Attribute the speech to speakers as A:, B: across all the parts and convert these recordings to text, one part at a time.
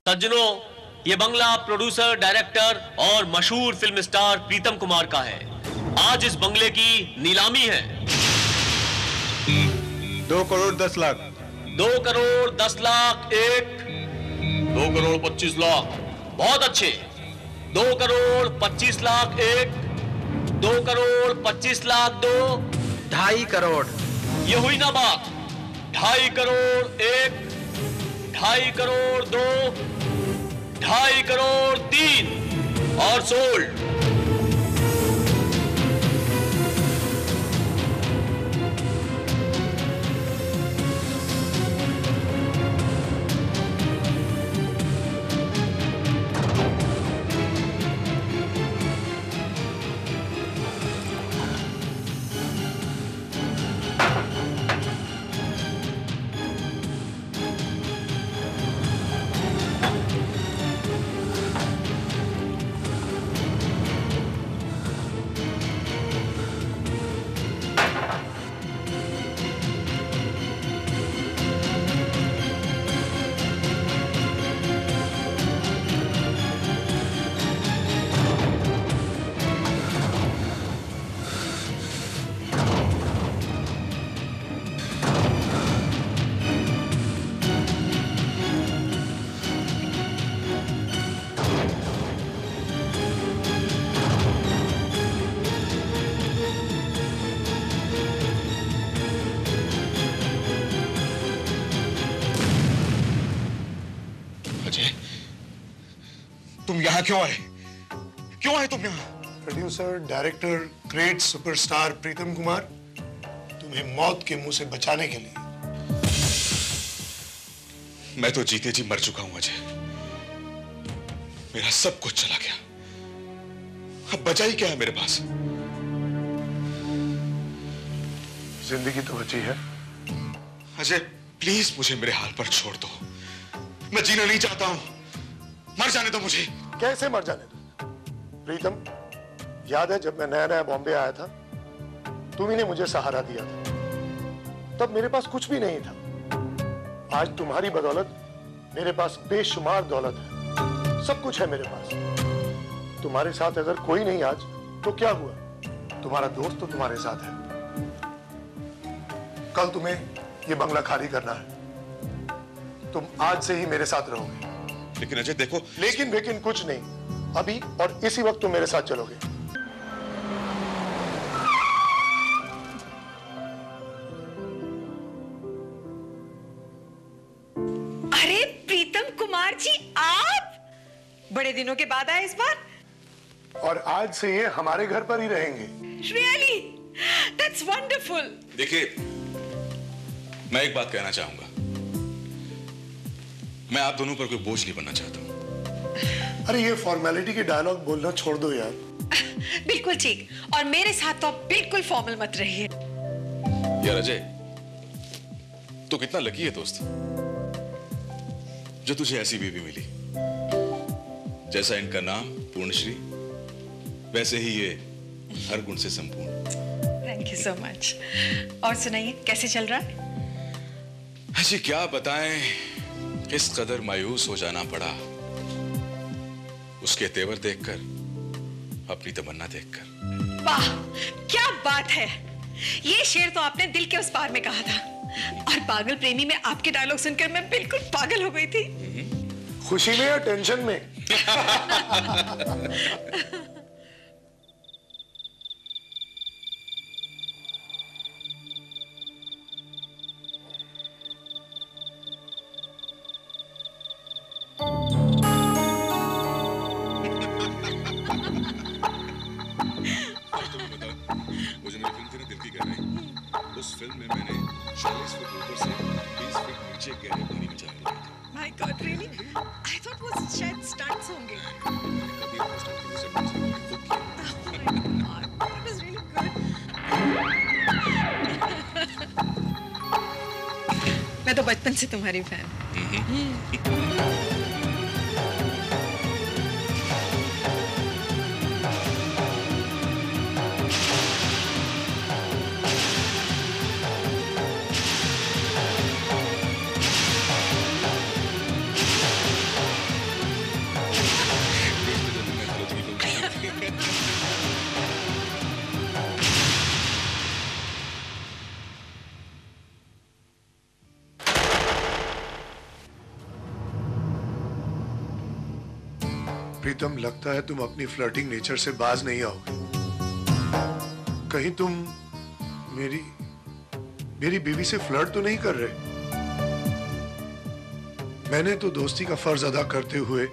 A: सज्जनों, ये बंगला producer, director और मशहूर फिल्म स्टार प्रीतम कुमार का है। आज इस बंगले की नीलामी है।
B: 2 करोड़ 10 लाख।
A: 2 करोड़ 10 लाख एक। 2 करोड़ 25 लाख। बहुत अच्छे। 2 करोड़ 25 लाख एक। 2 करोड़ 25 लाख दो।
C: 2.5 करोड़।
A: ये हुई ना बात। 2.5 करोड़ एक। 2.5 करोड़ दो। 2.5 करोड़ 3 और सोल्ड।
D: तुम यहाँ क्यों आए? क्यों आए तुम यहाँ?
E: Producer, director, great superstar Pritam Kumar, तुम्हें मौत के मुंह से बचाने के लिए।
D: मैं तो जीते जी मर चुका हूं अजय। मेरा सब कुछ चला गया। अब बचा ही क्या है मेरे पास?
E: जिंदगी तो बची है।
D: अजय प्लीज मुझे मेरे हाल पर छोड़ दो। मैं जीना नहीं चाहता हूं। मर जाने दो मुझे।
E: कैसे मर जाने दो? प्रीतम, याद है जब मैं नया नया बॉम्बे आया था, तुम ही ने मुझे सहारा दिया था। तब मेरे पास कुछ भी नहीं था। आज तुम्हारी बदौलत मेरे पास बेशुमार दौलत है। सब कुछ है मेरे पास। तुम्हारे साथ अगर कोई नहीं आज, तो क्या हुआ? तुम्हारा दोस्त तो तुम्हारे साथ है। कल तुम्हें यह बंगला खाली करना है। तुम आज से ही मेरे साथ रहोगे।
D: लेकिन अजय देखो।
E: लेकिन कुछ नहीं। अभी और इसी वक्त तुम मेरे साथ चलोगे।
F: अरे प्रीतम कुमार जी, आप बड़े दिनों के बाद आए इस बार।
E: और आज से ये हमारे घर पर ही रहेंगे।
F: Really? That's wonderful.
D: देखिए, मैं एक बात कहना चाहूंगा। मैं आप दोनों पर कोई बोझ नहीं बनना चाहता हूं।
E: अरे ये फॉर्मेलिटी के डायलॉग बोलना छोड़ दो यार।
F: बिल्कुल ठीक। और मेरे साथ तो आप बिल्कुल फॉर्मल मत रहिए।
D: यार अजय, तो कितना लकी है दोस्त जो तुझे ऐसी बीवी मिली। जैसा इनका नाम पूर्णश्री, वैसे ही ये हर गुण से संपूर्ण।
F: Thank you so much. और सुनाइए, कैसे चल रहा है?
D: अजय क्या बताएं, किस कदर मायूस हो जाना पड़ा उसके तेवर देखकर, अपनी तमन्ना देखकर।
F: वाह, क्या बात है। ये शेर तो आपने दिल के उस पार में कहा था। और पागल प्रेमी में आपके डायलॉग सुनकर मैं बिल्कुल पागल हो गई थी।
E: खुशी में या टेंशन में?
D: उस फिल्म में मैंने 40 फुट ऊपर से 20 फुट नीचे गहरे पानी में जाकर लिया था।
F: My God, really? I thought वो शायद स्टंट्स होंगे।
D: मैंने कभी अपने स्टंट की वजह से खुद किया।
F: Oh my God, that was really good. मैं तो बचपन से तुम्हारी फैन।
E: प्रीतम, लगता है तुम अपनी फ्लर्टिंग नेचर से बाज नहीं आओगे। कहीं तुम मेरी बीवी से फ्लर्ट तो नहीं कर रहे? मैंने तो दोस्ती का फर्ज अदा करते हुए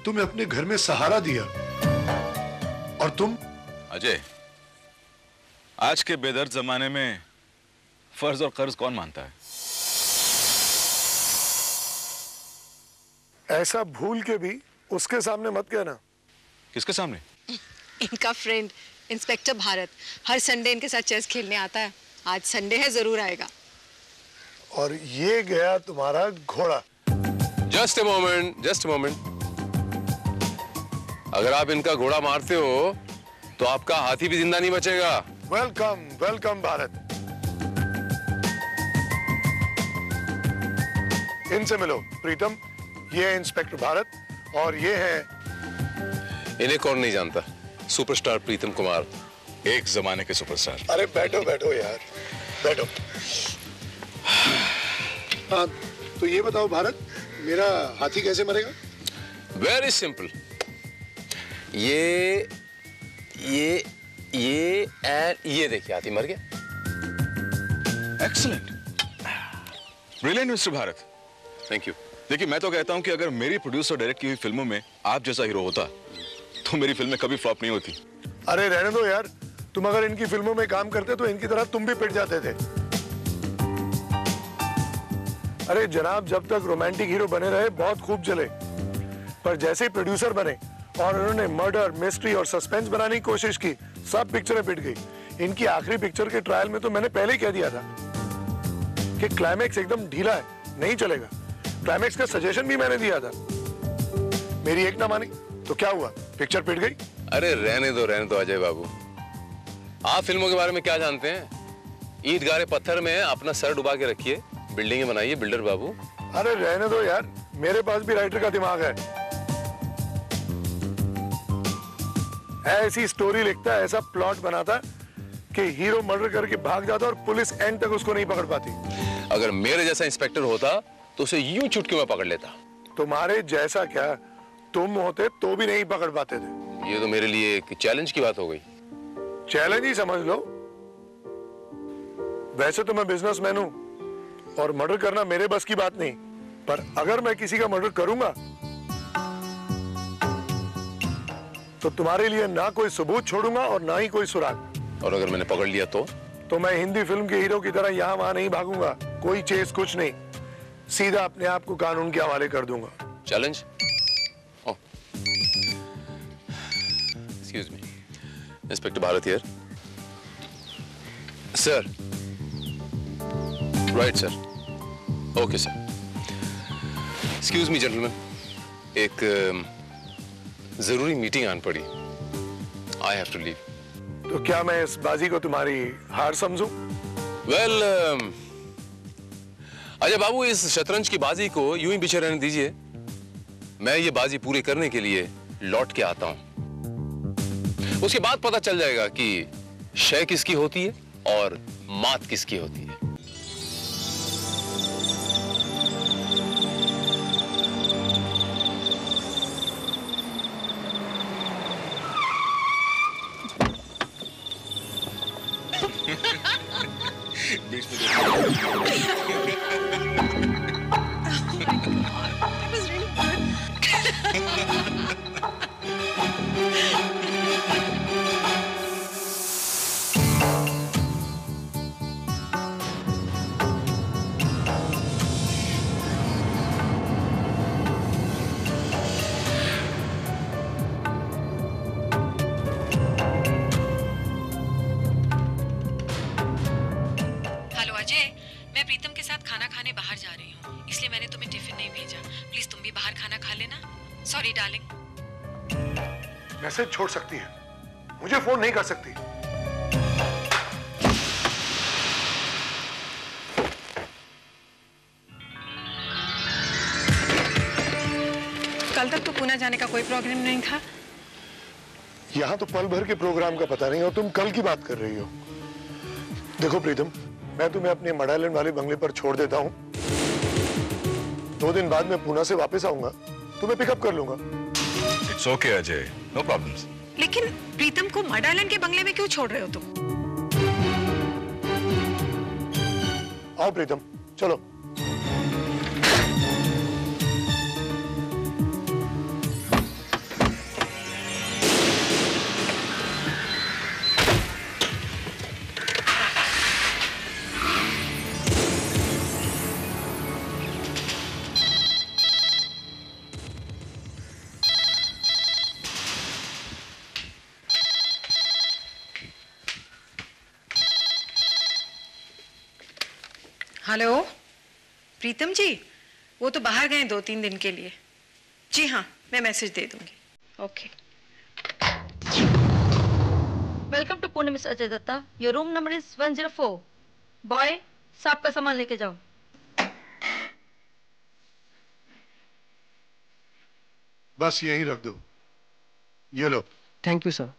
E: तुम्हें अपने घर में सहारा दिया, और तुम?
D: अजय, आज के बेदर्द जमाने में फर्ज और कर्ज कौन मानता है?
E: ऐसा भूल के भी उसके सामने मत कहना।
D: किसके सामने?
F: इनका फ्रेंड इंस्पेक्टर भारत हर संडे इनके साथ चेस खेलने आता है। आज संडे है, जरूर आएगा।
E: और ये गया तुम्हारा घोड़ा।
B: Just a moment. अगर आप इनका घोड़ा मारते हो तो आपका हाथी भी जिंदा नहीं बचेगा।
E: वेलकम भारत। इनसे मिलो। प्रीतम, ये है इंस्पेक्टर भारत और ये है।
B: इन्हें कौन नहीं जानता, सुपरस्टार प्रीतम कुमार,
D: एक जमाने के सुपरस्टार।
E: अरे बैठो यार, बैठो। हाँ, तो ये बताओ भारत, मेरा हाथी कैसे मरेगा?
B: Very simple. ये देखिए, हाथी मर गया।
D: Excellent, brilliant mister Bharat.
B: Thank you.
D: देखिए, मैं तो कहता हूं कि अगर मेरी प्रोड्यूसर डायरेक्ट की हुई फिल्मों में आप जैसा हीरो होता तो मेरी फिल्में कभी फ्लॉप नहीं होती।
E: अरे रहने दो यार, तुम अगर इनकी फिल्मों में काम करते तो इनकी तरह तुम भी पिट जाते थे। अरे जनाब, जब तक रोमांटिक हीरो बने रहे बहुत खूब चले, पर जैसे ही प्रोड्यूसर बने और उन्होंने मर्डर, मिस्ट्री और सस्पेंस बनाने की कोशिश की, सब पिक्चरें पिट गई। इनकी आखिरी पिक्चर के ट्रायल में तो मैंने पहले ही कह दिया था कि क्लाइमैक्स एकदम ढीला है, नहीं चलेगा। क्लाइमैक्स का सजेशन भी मैंने दिया था, मेरी एक ना मानी तो क्या हुआ, पिक्चर पिट गई।
B: अरे रहने दो अजय बाबू, आप फिल्मों के बारे में क्या जानते हैं? ईंट गारे पत्थर में अपना सर डुबा के रखिए, बिल्डिंगें बनाइए बिल्डर बाबू।
E: अरे रहने दो यार, मेरे पास भी राइटर का दिमाग है। ऐसी स्टोरी लिखता, ऐसा प्लॉट बनाता कि हीरो मर्डर करके भाग जाता और पुलिस एंड तक उसको नहीं पकड़ पाती।
B: अगर मेरे जैसा इंस्पेक्टर होता तो उसे यूं चुटकी में पकड़ लेता।
E: तुम्हारे जैसा क्या, तुम होते तो भी नहीं पकड़ पाते थे।
B: ये तो मेरे लिए एक चैलेंज की बात हो गई।
E: चैलेंज ही समझ लो। वैसे तो मैं बिजनेसमैन हूं और मर्डर करना मेरे बस की बात नहीं, पर अगर मैं किसी का मर्डर करूंगा तो तुम्हारे लिए ना कोई सबूत छोड़ूंगा और ना ही कोई सुराग।
B: और अगर मैंने पकड़ लिया तो
E: मैं हिंदी फिल्म के हीरो की तरह यहाँ वहां नहीं भागूंगा, कोई चेस कुछ नहीं, सीधा अपने आप को कानून के हवाले कर दूंगा।
B: Challenge? Excuse me, inspector Bharat here. Sir, right sir, okay sir. Excuse me gentleman, एक जरूरी मीटिंग आन पड़ी, आई हैव टू लीव।
E: तो क्या मैं इस बाजी को तुम्हारी हार समझूं?
B: वेल, अजय बाबू, इस शतरंज की बाजी को यूं ही पीछे रहने दीजिए। मैं ये बाजी पूरी करने के लिए लौट के आता हूं। उसके बाद पता चल जाएगा कि शय किसकी होती है और मात किसकी होती है।
F: Sorry darling.
E: मैसेज छोड़ सकती है, मुझे फोन नहीं कर सकती।
F: कल तक तो पुणे जाने का कोई प्रोग्राम नहीं था।
E: यहाँ तो पल भर के प्रोग्राम का पता नहीं और तुम कल की बात कर रही हो। देखो प्रीतम, मैं तुम्हें अपने मडालैंड वाले बंगले पर छोड़ देता हूँ। 2 दिन बाद मैं पुणे से वापस आऊंगा, तुम्हें पिकअप कर लूंगा।
D: It's okay, Ajay. No problems.
F: लेकिन प्रीतम को मड आइलैंड के बंगले में क्यों छोड़ रहे हो तुम?
E: आओ प्रीतम, चलो।
F: हेलो प्रीतम जी, वो तो बाहर गए 2-3 दिन के लिए। जी हाँ, मैं मैसेज दे दूंगी। Okay.
G: Welcome to Pune miss Ajay Dutta. Your room number is 104। Boy, साहब का सामान लेके जाओ।
E: बस यहीं रख दो। ये लो।
C: Thank you sir.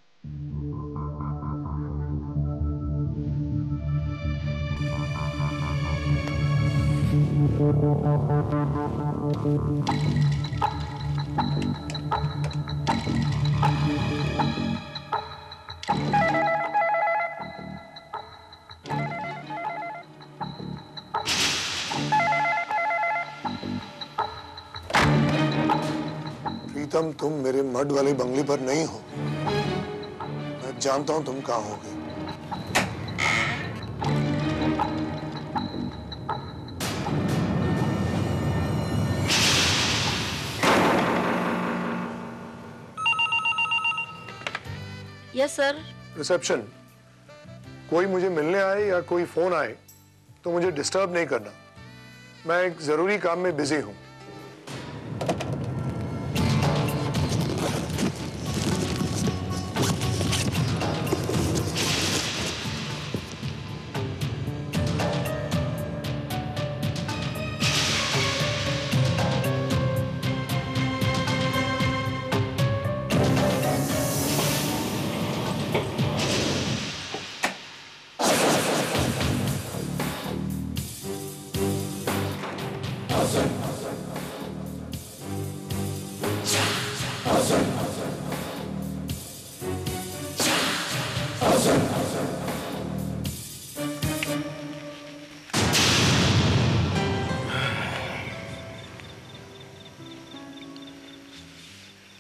E: प्रीतम, तुम मेरे मड वाले बंगले पर नहीं हो। मैं जानता हूं तुम कहां होगे।
G: Yes sir.
E: रिसेप्शन। कोई मुझे मिलने आए या कोई फोन आए तो मुझे डिस्टर्ब नहीं करना। मैं एक जरूरी काम में बिजी हूं।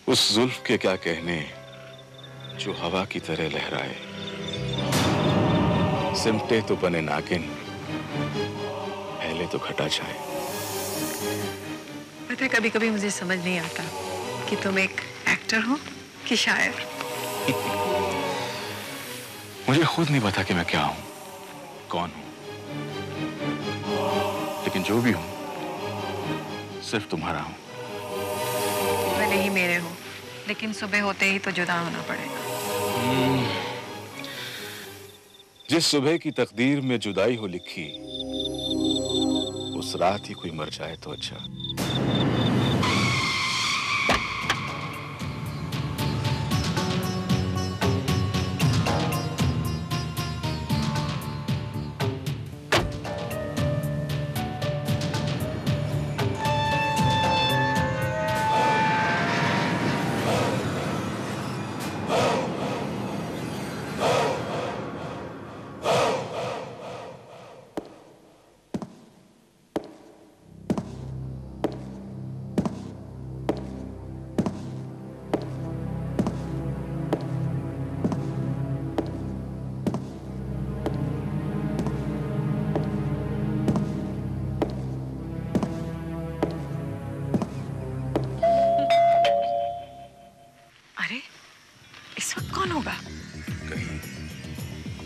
D: उस जुल्फ के क्या कहने जो हवा की तरह लहराए, सिमटे तो बने नागिन, पहले तो घटा छाए।
F: पता है, कभी कभी मुझे समझ नहीं आता कि तुम एक एक्टर हो कि शायर।
D: मुझे खुद नहीं पता कि मैं क्या हूं, कौन हूं, लेकिन जो भी हूं सिर्फ तुम्हारा हूं।
F: भले ही मेरे हो, लेकिन सुबह होते ही तो जुदा होना पड़ेगा।
D: जिस सुबह की तकदीर में जुदाई हो लिखी, उस रात ही कोई मर जाए तो अच्छा।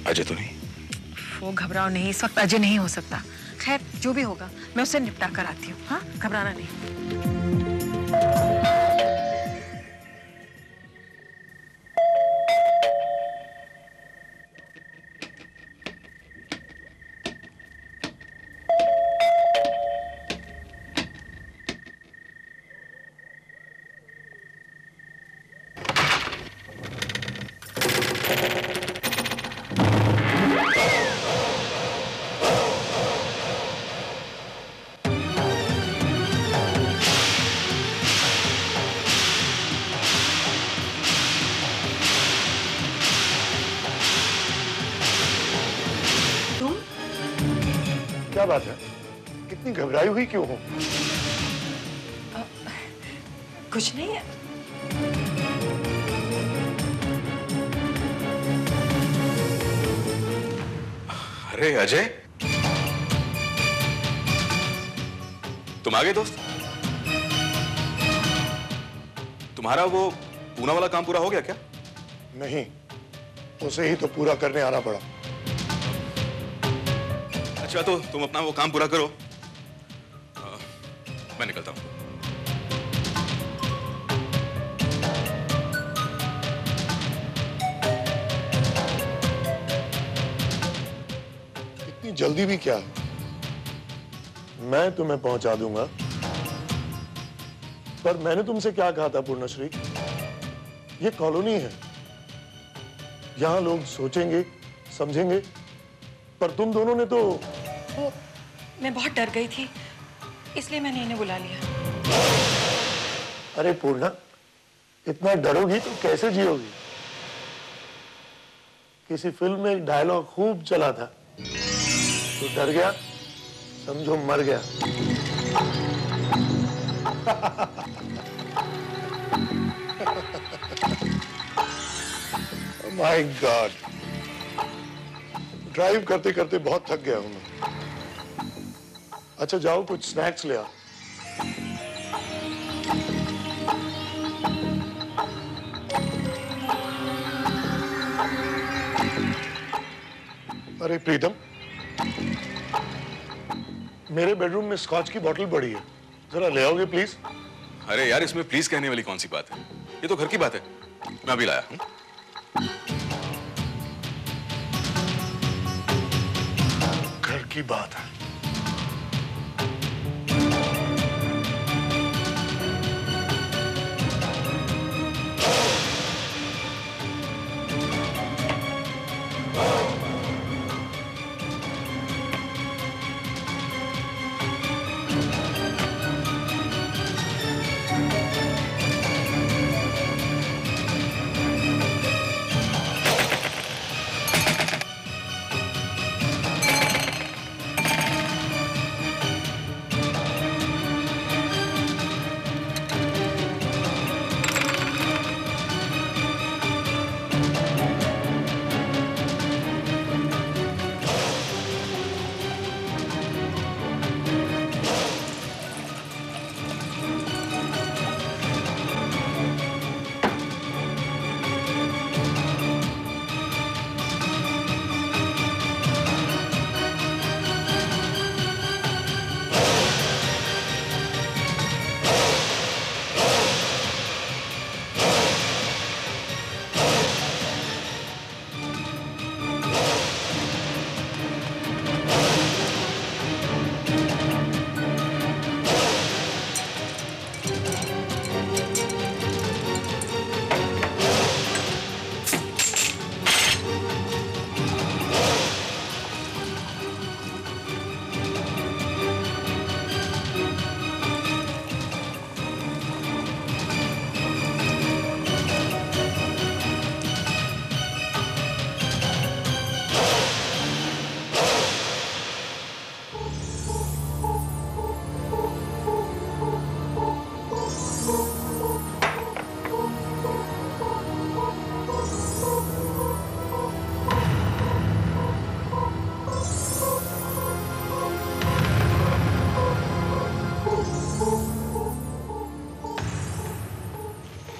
D: अजय तो नहीं?
F: वो घबराओ नहीं, इस वक्त अजय नहीं हो सकता। खैर जो भी होगा मैं उससे निपटा कर आती हूँ। हाँ, घबराना नहीं।
E: बात है? इतनी घबराई हुई क्यों हो?
F: कुछ नहीं है।
D: अरे अजय, तुम आ गए दोस्त? तुम्हारा वो पूना वाला काम पूरा हो गया क्या?
E: नहीं, उसे ही तो पूरा करने आना पड़ा।
D: अच्छा, तो तुम अपना वो काम पूरा करो, मैं निकलता हूं।
E: इतनी जल्दी भी क्या है? मैं तुम्हें पहुंचा दूंगा। पर मैंने तुमसे क्या कहा था पूर्णश्री? ये कॉलोनी है, यहां लोग सोचेंगे, समझेंगे, पर तुम दोनों ने तो।
F: वो मैं बहुत डर गई थी, इसलिए मैंने इन्हें बुला लिया।
E: अरे पूर्णा, इतना डरोगी तो कैसे जियोगी? किसी फिल्म में एक डायलॉग खूब चला था, तो डर गया समझो मर गया। माय गॉड, ड्राइव करते करते बहुत थक गया हूं मैं। अच्छा जाओ, कुछ स्नैक्स ले आओ। अरे प्रीतम, मेरे बेडरूम में स्कॉच की बोतल पड़ी है, जरा ले आओगे प्लीज?
D: अरे यार, इसमें प्लीज कहने वाली कौन सी बात है? ये तो घर की बात है, मैं अभी लाया हूं।
E: घर की बात है।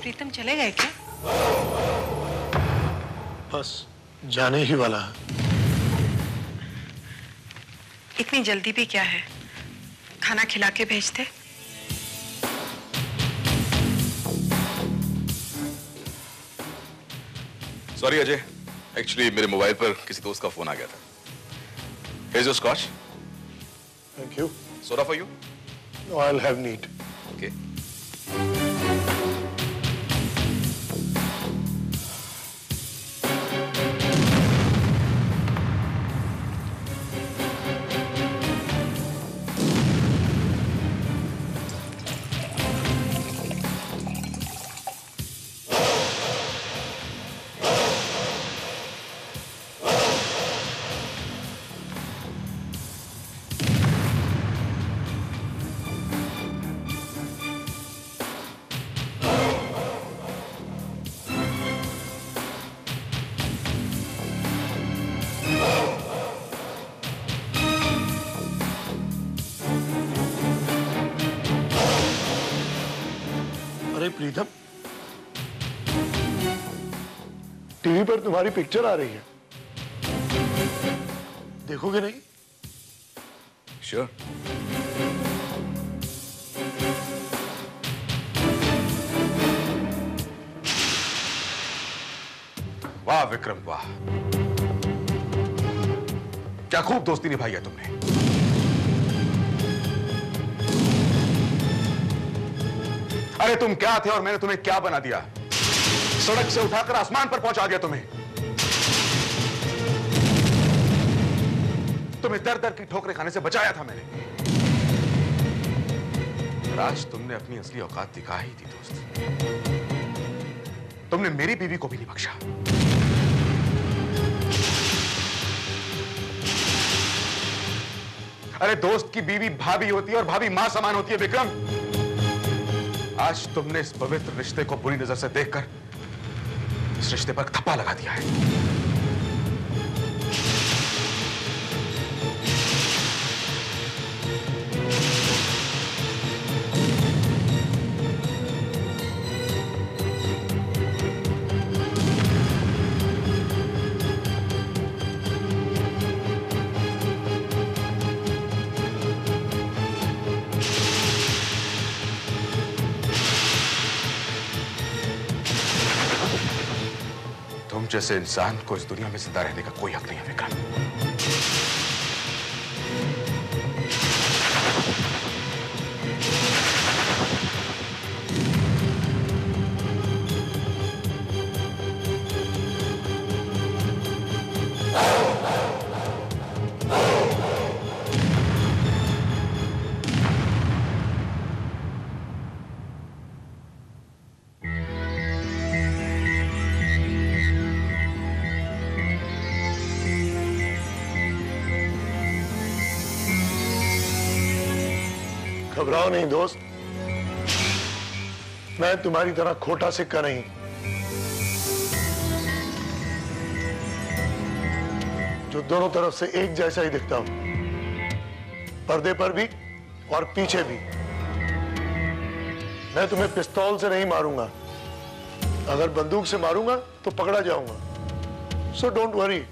F: प्रीतम चले गए क्या?
E: बस जाने ही वाला है।
F: इतनी जल्दी भी क्या है, खाना खिला के भेजते।
D: सॉरी अजय, एक्चुअली मेरे मोबाइल पर किसी दोस्त का फोन आ गया था। Here's your scotch.
E: Thank you.
D: Soda for you?
E: No, I'll have neat.
D: Okay.
E: Pritam, TV पर तुम्हारी पिक्चर आ रही है, देखोगे नहीं?
D: श्योर। वाह विक्रम वाह, क्या खूब दोस्ती निभाई है तुमने। अरे तुम क्या थे और मैंने तुम्हें क्या बना दिया। सड़क से उठाकर आसमान पर पहुंचा दिया तुम्हें। तुम्हें दर दर की ठोकरें खाने से बचाया था मैंने। आज तुमने अपनी असली औकात दिखा ही दी दोस्त। तुमने मेरी बीवी को भी नहीं बख्शा। अरे दोस्त की बीवी भाभी होती है और भाभी मां समान होती है विक्रम। आज तुमने इस पवित्र रिश्ते को बुरी नजर से देखकर इस रिश्ते पर थप्पा लगा दिया है। तुम जैसे इंसान को इस दुनिया में जिंदा रहने का कोई हक नहीं है विक्रम।
E: घबराओ नहीं दोस्त, मैं तुम्हारी तरह खोटा सिक्का नहीं। जो दोनों तरफ से एक जैसा ही दिखता हूं, पर्दे पर भी और पीछे भी। मैं तुम्हें पिस्तौल से नहीं मारूंगा, अगर बंदूक से मारूंगा तो पकड़ा जाऊंगा। So don't worry.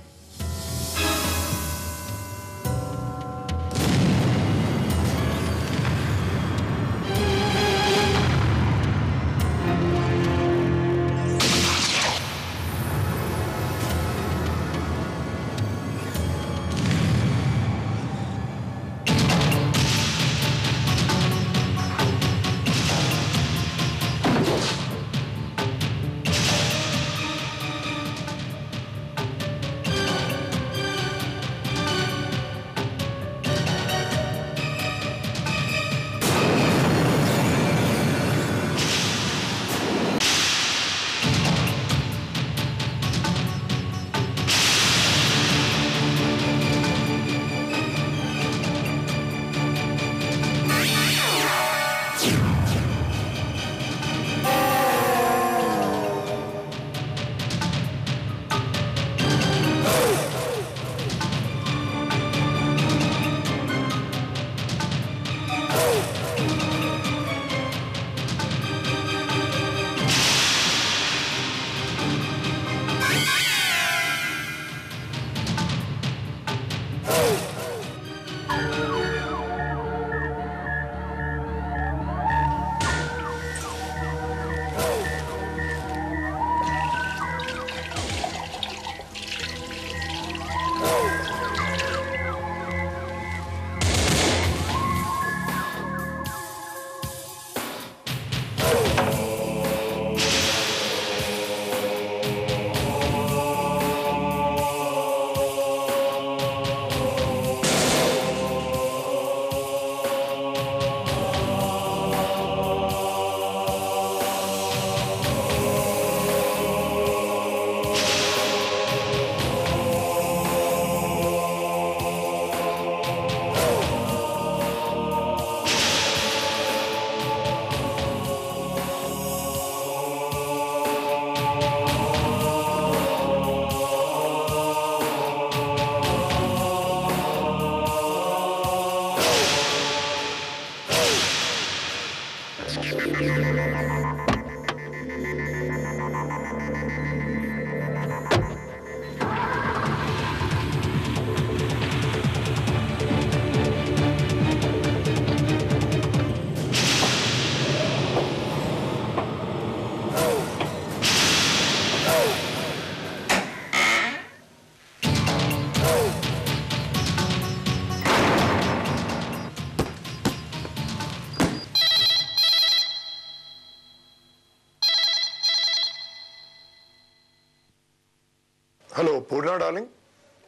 E: Hello Purna darling,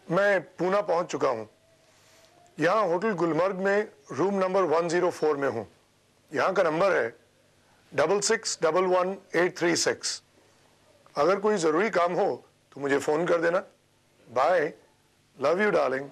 E: मैं पूना पहुंच चुका हूं। यहाँ होटल गुलमर्ग में रूम नंबर 104 में हूं। यहाँ का नंबर है 66111836। अगर कोई जरूरी काम हो तो मुझे फोन कर देना। Bye, love you darling.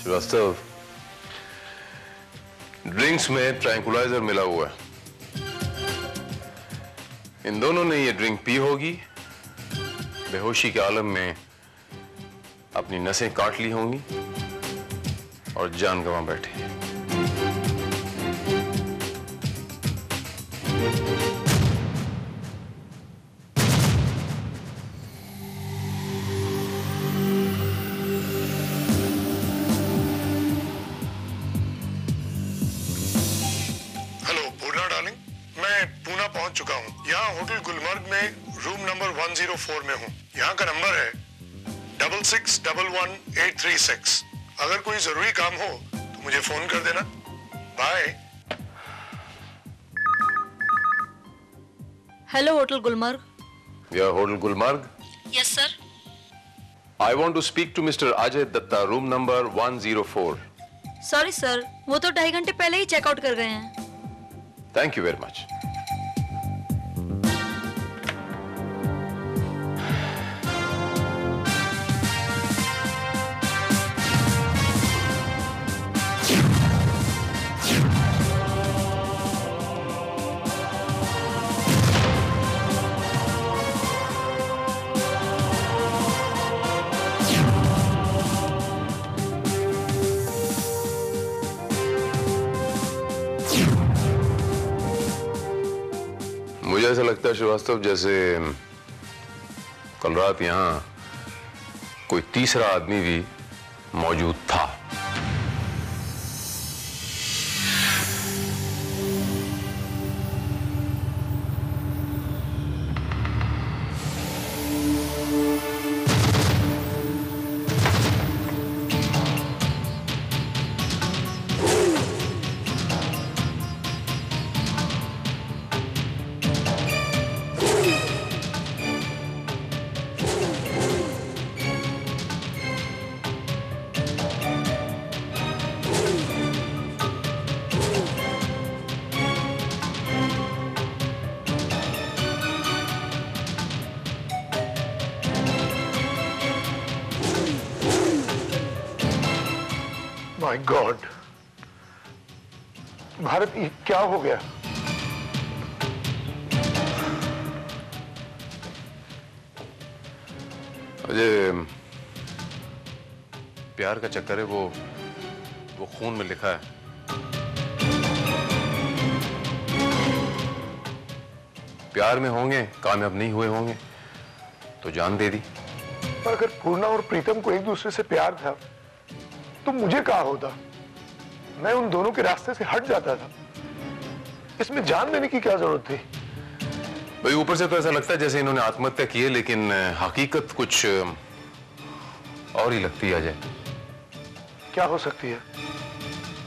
B: Srivastava, drinks में ट्रैंकुलाइजर मिला हुआ है। इन दोनों ने ये ड्रिंक पी होगी, बेहोशी के आलम में अपनी नसें काट ली होंगी और जान गंवा बैठे।
E: चुका हूं। यहाँ होटल गुलमर्ग में रूम नंबर 104 में हूँ। यहाँ का नंबर है 66111836। अगर कोई जरूरी काम हो तो मुझे फोन कर देना। बाय।
G: Hello hotel Gulmarg.
B: या hotel Gulmarg?
G: Yes sir.
B: I want to speak to Mr. Ajay Datta, room number 104.
G: Sorry sir, वो तो 2.5 घंटे पहले ही चेकआउट कर गए हैं।
B: Thank you very much. मुझे ऐसा लगता है श्रीवास्तव जैसे कल रात यहाँ कोई तीसरा आदमी भी मौजूद था।
E: माय गॉड, भारत, ये क्या हो गया?
B: अजय, प्यार का चक्कर है, वो खून में लिखा है। प्यार में होंगे, कामयाब नहीं हुए होंगे तो जान दे दी।
E: पर अगर पूर्णा और प्रीतम को एक दूसरे से प्यार था तो मुझे क्या होता? मैं उन दोनों के रास्ते से हट जाता था। इसमें जान देने की क्या जरूरत थी?
B: भाई ऊपर से तो ऐसा लगता है जैसे इन्होंने आत्महत्या की है, लेकिन हकीकत कुछ और ही लगती है अजय।
E: क्या हो सकती है?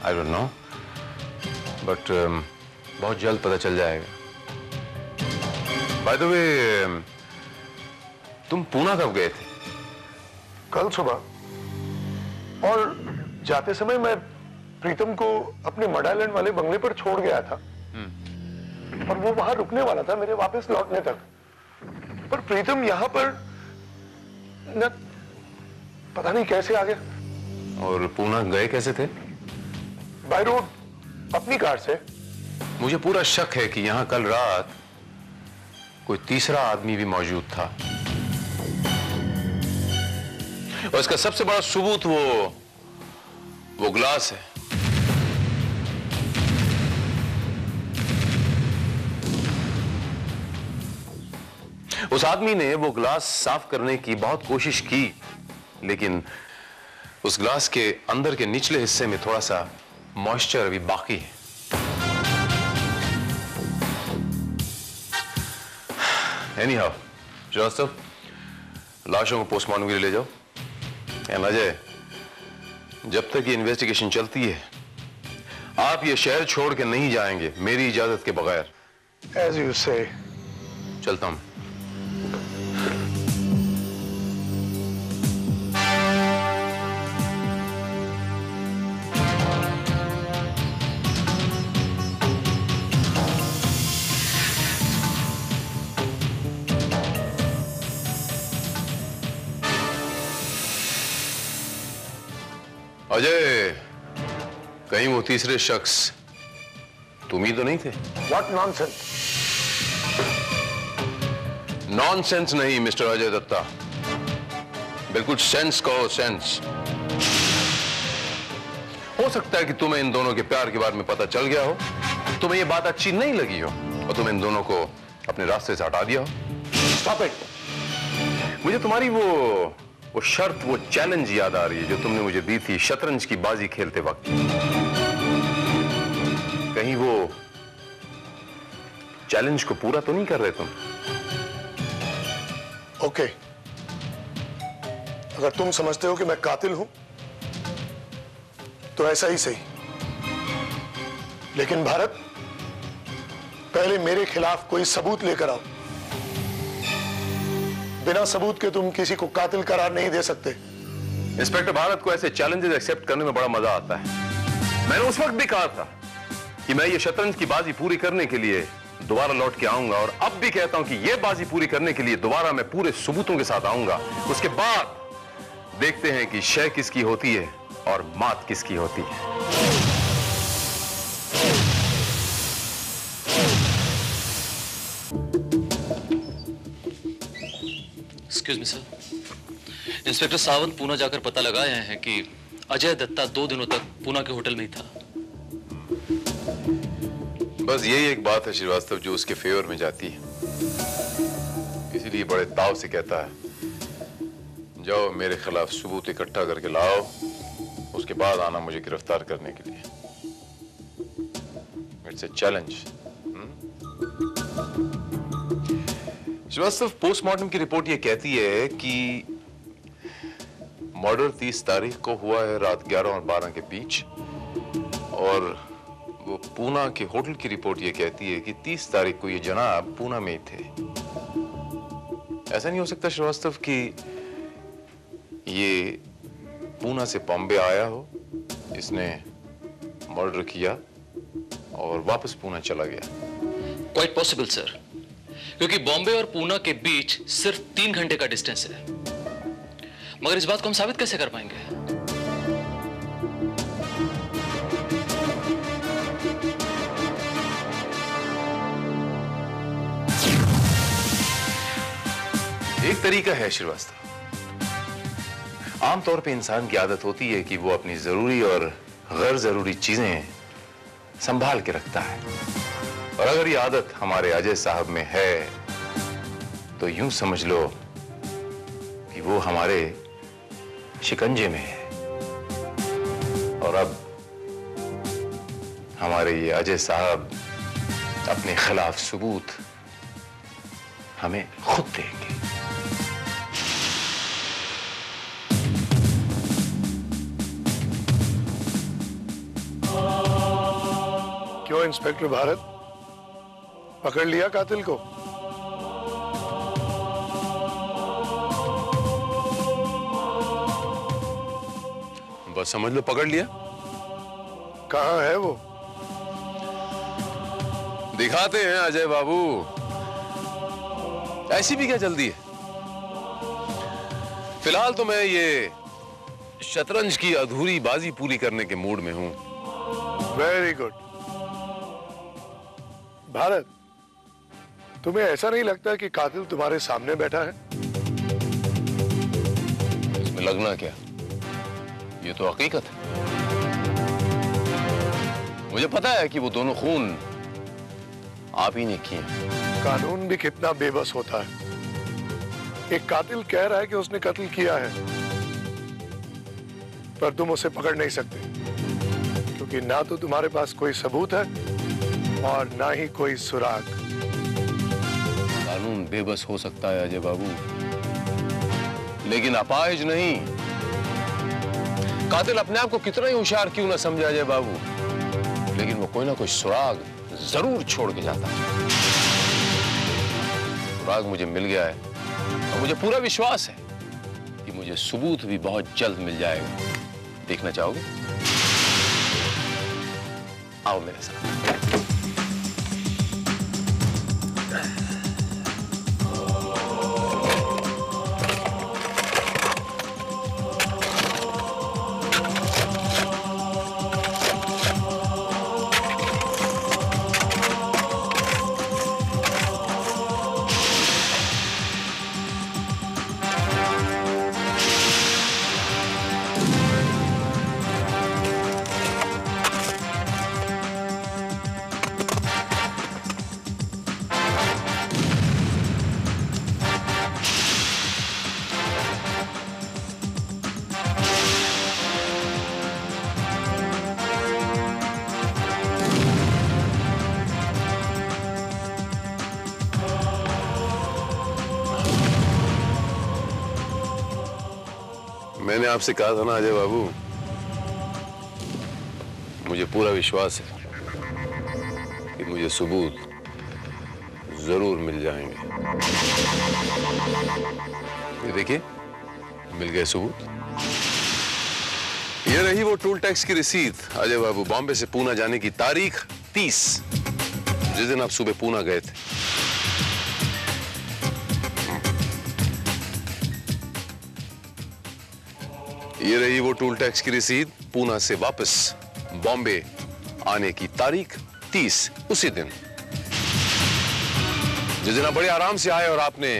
B: आई डोंट नो, बट बहुत जल्द पता चल जाएगा। बाय द वे, तुम पूना कब गए थे?
E: कल सुबह, और जाते समय मैं प्रीतम को अपने मड आइलैंड वाले बंगले पर छोड़ गया था और वो वहां रुकने वाला था मेरे वापस लौटने तक। पर प्रीतम यहां पर न पता नहीं कैसे आ गया।
B: और पूना गए कैसे थे?
E: बाय रोड, अपनी कार से।
B: मुझे पूरा शक है कि यहां कल रात कोई तीसरा आदमी भी मौजूद था, और इसका सबसे बड़ा सबूत वो ग्लास है। उस आदमी ने वो ग्लास साफ करने की बहुत कोशिश की, लेकिन उस ग्लास के अंदर के निचले हिस्से में थोड़ा सा मॉइस्चर अभी बाकी है। एनीहाउ, श्रीवास्तव, लाशों को पोस्टमार्टम के लिए ले जाओ। एंड अजय, जब तक ये इन्वेस्टिगेशन चलती है आप ये शहर छोड़ के नहीं जाएंगे मेरी इजाजत के बगैर।
E: एज यू से।
B: चलता हूं। अजय, कहीं वो तीसरे शख्स तुम ही तो नहीं थे?
E: What nonsense?
B: नॉनसेंस नहीं मिस्टर अजय दत्ता, बिल्कुल सेंस कहो, सेंस। हो सकता है कि तुम्हें इन दोनों के प्यार के बारे में पता चल गया हो, तुम्हें ये बात अच्छी नहीं लगी हो और तुम इन दोनों को अपने रास्ते से हटा दिया हो।
E: Stop it.
B: मुझे तुम्हारी वो शर्त, वो चैलेंज याद आ रही है जो तुमने मुझे दी थी शतरंज की बाजी खेलते वक्त। कहीं वो चैलेंज को पूरा तो नहीं कर रहे तुम?
E: ओके, अगर तुम समझते हो कि मैं कातिल हूं तो ऐसा ही सही, लेकिन भारत, पहले मेरे खिलाफ कोई सबूत लेकर आओ। बिना सबूत के तुम किसी को कातिल करार नहीं दे सकते।
B: इंस्पेक्टर भारत को ऐसे चैलेंजेस एक्सेप्ट करने में बड़ा मजा आता है। मैंने उस वक्त भी कहा था कि मैं ये शतरंज की बाजी पूरी करने के लिए दोबारा लौट के आऊंगा, और अब भी कहता हूं कि ये बाजी पूरी करने के लिए दोबारा मैं पूरे सबूतों के साथ आऊंगा। उसके बाद देखते हैं कि शय किसकी होती है और मात किसकी होती है।
A: Excuse me sir, inspector Sawant Poona जाकर पता लगाए हैं कि अजय दत्ता 2 दिनों तक पूना के होटल में ही था।
B: बस यही एक बात है श्रीवास्तव जो उसके फेवर में जाती है, इसीलिए बड़े ताव से कहता है, जाओ मेरे खिलाफ सबूत इकट्ठा करके लाओ, उसके बाद आना मुझे गिरफ्तार करने के लिए। It's a challenge. Srivastava, postmortem की रिपोर्ट ये कहती है कि मर्डर 30 तारीख को हुआ है रात 11 और 12 के बीच, और वो पूना के होटल की रिपोर्ट ये कहती है कि 30 तारीख को ये जनाब पूना में ही थे। ऐसा नहीं हो सकता श्रीवास्तव कि ये पूना से बॉम्बे आया हो, इसने मर्डर किया और वापस पूना चला गया?
A: क्वाइट पॉसिबल सर, क्योंकि बॉम्बे और पूना के बीच सिर्फ 3 घंटे का डिस्टेंस है। मगर इस बात को हम साबित कैसे कर पाएंगे?
B: एक तरीका है श्रीवास्तव, आमतौर पे इंसान की आदत होती है कि वो अपनी जरूरी और गैर जरूरी चीजें संभाल के रखता है, और अगर ये आदत हमारे अजय साहब में है तो यूं समझ लो कि वो हमारे शिकंजे में है। और अब हमारे ये अजय साहब अपने खिलाफ सबूत हमें खुद देंगे।
E: क्यों इंस्पेक्टर भारत, पकड़ लिया कातिल को?
B: बस समझ लो पकड़ लिया।
E: कहां है वो?
B: दिखाते हैं अजय बाबू, ऐसी भी क्या जल्दी है। फिलहाल तो मैं ये शतरंज की अधूरी बाजी पूरी करने के मूड में हूं।
E: Very good. भारत, तुम्हें ऐसा नहीं लगता कि कातिल तुम्हारे सामने बैठा है?
B: इसमें लगना क्या, ये तो हकीकत है। मुझे पता है कि वो दोनों खून आप ही ने किए।
E: कानून भी कितना बेबस होता है। एक कातिल कह रहा है कि उसने कत्ल किया है, पर तुम उसे पकड़ नहीं सकते, क्योंकि ना तो तुम्हारे पास कोई सबूत है और ना ही कोई सुराग।
B: कानून बेबस हो सकता है अजय बाबू, लेकिन अपाहिज नहीं। कातिल अपने आप को कितना ही होशियार क्यों ना समझे अजय बाबू, लेकिन वो कोई ना कोई सुराग जरूर छोड़ के जाता है। सुराग मुझे मिल गया है, और मुझे पूरा विश्वास है कि मुझे सबूत भी बहुत जल्द मिल जाएगा। देखना चाहोगे? आओ मेरे साथ। मैंने आपसे कहा था ना अजय बाबू, मुझे पूरा विश्वास है कि मुझे सबूत जरूर मिल जाएंगे। ये देखिए, मिल गए सबूत। ये रही वो टोल टैक्स की रसीद अजय बाबू। बॉम्बे से पूना जाने की तारीख 30, जिस दिन आप सुबह पूना गए थे। ये रही वो टोल टैक्स की रसीद पूना से वापस बॉम्बे आने की तारीख 30, उसी दिन जिस दिन आप बड़े आराम से आए और आपने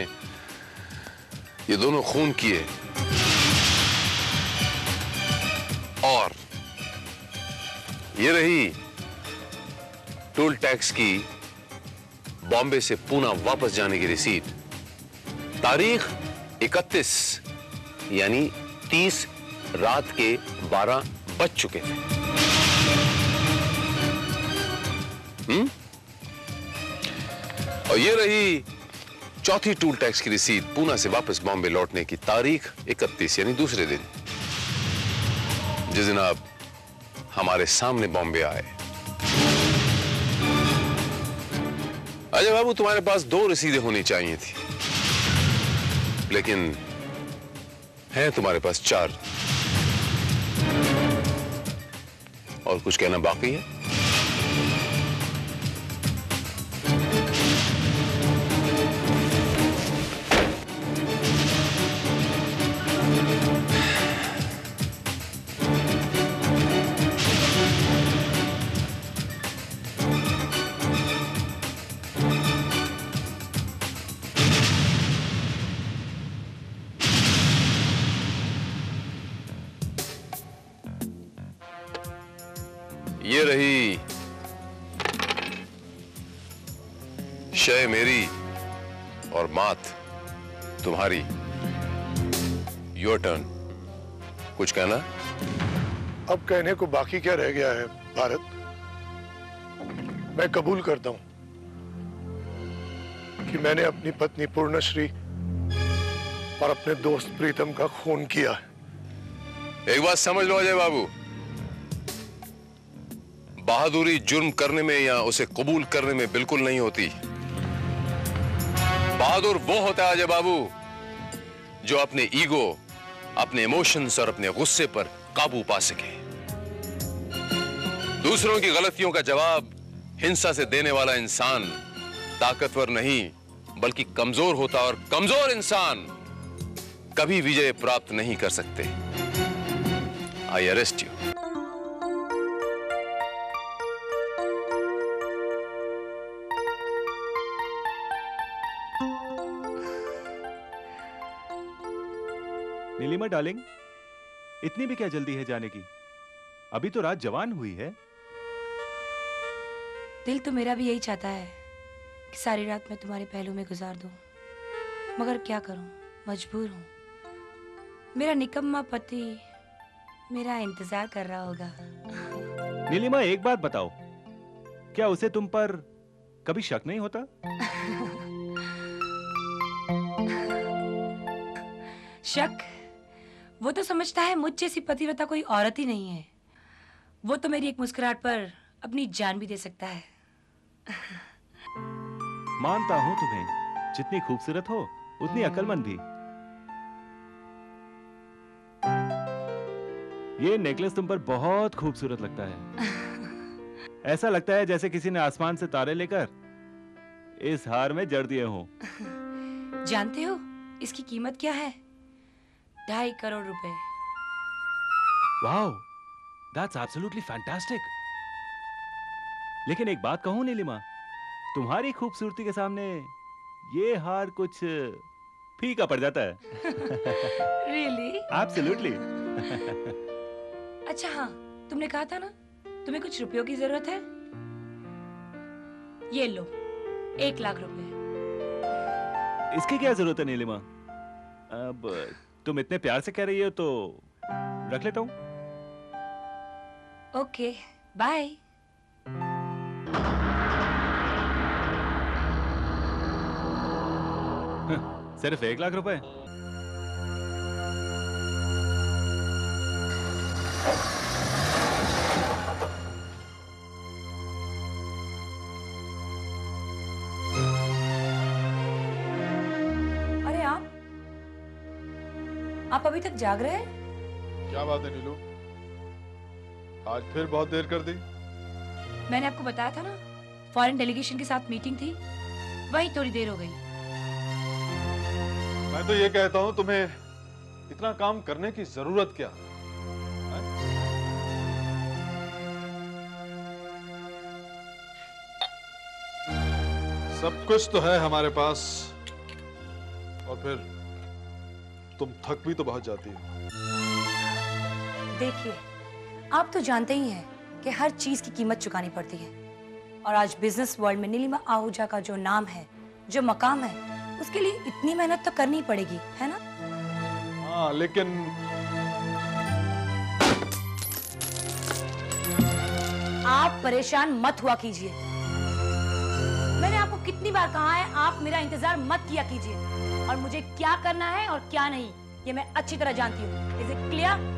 B: ये दोनों खून किए। और ये रही टोल टैक्स की बॉम्बे से पूना वापस जाने की रसीद, तारीख 31, यानी 30 रात के 12 बज चुके थे। और ये रही चौथी टोल टैक्स की रसीद पूना से वापस बॉम्बे लौटने की तारीख 31, यानी दूसरे दिन, जिस दिन आप हमारे सामने बॉम्बे आए। अजय बाबू, तुम्हारे पास 2 रसीदें होनी चाहिए थी, लेकिन है तुम्हारे पास 4। और कुछ कहना बाकी है? ये रही शय मेरी और मात तुम्हारी। Your turn. कुछ कहना?
E: अब कहने को बाकी क्या रह गया है भारत। मैं कबूल करता हूं कि मैंने अपनी पत्नी पूर्णश्री और अपने दोस्त प्रीतम का खून किया है।
B: एक बात समझ लो अजय बाबू, बहादुरी जुर्म करने में या उसे कबूल करने में बिल्कुल नहीं होती। बहादुर वो होता है अजय बाबू जो अपने ईगो, अपने इमोशंस और अपने गुस्से पर काबू पा सके। दूसरों की गलतियों का जवाब हिंसा से देने वाला इंसान ताकतवर नहीं बल्कि कमजोर होता, और कमजोर इंसान कभी विजय प्राप्त नहीं कर सकते। आई अरेस्ट यू।
H: नीलिमा डार्लिंग, इतनी भी क्या जल्दी है जाने की? अभी तो रात जवान हुई है।
I: दिल तो मेरा भी यही चाहता है कि सारी रात मैं तुम्हारे पहलू में गुजार दूं, मगर क्या करूं, मजबूर हूं। मेरा निकम्मा पति मेरा इंतजार कर रहा होगा।
H: नीलिमा, एक बात बताओ, क्या उसे तुम पर कभी शक नहीं होता?
I: शक? वो तो समझता है मुझ जैसी पतिव्रता कोई औरत ही नहीं है। वो तो मेरी एक मुस्कुराहट पर अपनी जान भी दे सकता है।
H: मानता हूं तुम्हें, जितनी खूबसूरत हो उतनी अक्लमंद भी। ये नेकलेस तुम पर बहुत खूबसूरत लगता है। ऐसा लगता है जैसे किसी ने आसमान से तारे लेकर इस हार में जड़ दिए हों।
I: जानते हो इसकी कीमत क्या है? 2.5 करोड़ रुपए।
H: Wow, that's absolutely fantastic. लेकिन एक बात कहूं नीलिमा, तुम्हारी खूबसूरती के सामने ये हार कुछ फीका पड़ जाता है।
I: Really?
H: एब्सोल्युटली।
I: अच्छा हाँ, तुमने कहा था ना तुम्हें कुछ रुपयों की जरूरत है। ये लो 1 लाख रुपए।
H: इसकी क्या जरूरत है नीलिमा? अब तुम इतने प्यार से कह रही हो तो रख लेता हूं।
I: Okay, bye.
H: सिर्फ 1 लाख रुपए?
I: अरे आप अभी तक जाग रहे हैं?
E: क्या बात है नीलू, आज फिर बहुत देर कर दी।
I: मैंने आपको बताया था ना, फॉरेन डेलीगेशन के साथ मीटिंग थी, वहीं थोड़ी देर हो गई।
J: मैं तो ये कहता हूं तुम्हें इतना काम करने की जरूरत क्या? सब कुछ तो है हमारे पास, और फिर तुम थक भी तो बहुत जाती हो।
I: देखिए, आप तो जानते ही हैं कि हर चीज की कीमत चुकानी पड़ती है, और आज बिजनेस वर्ल्ड में नीलिमा आहूजा का जो नाम है, जो मकाम है, उसके लिए इतनी मेहनत तो करनी पड़ेगी, है ना?
J: हाँ, लेकिन
I: आप परेशान मत हुआ कीजिए। मैंने आपको कितनी बार कहा है, आप मेरा इंतजार मत किया कीजिए, और मुझे क्या करना है और क्या नहीं ये मैं अच्छी तरह जानती हूँ। Is it clear?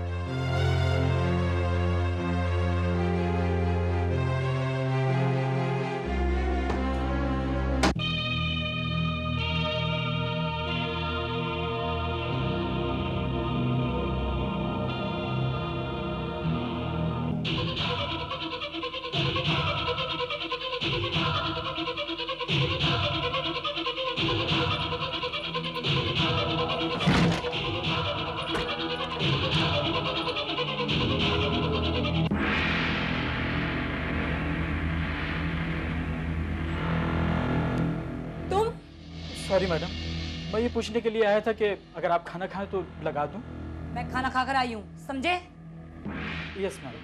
K: Sorry madam, मैं ये पूछने के लिए आया था कि अगर आप खाना खाएं तो लगा दूं।
I: मैं खाना खाकर आई हूँ, समझे?
K: Yes madam.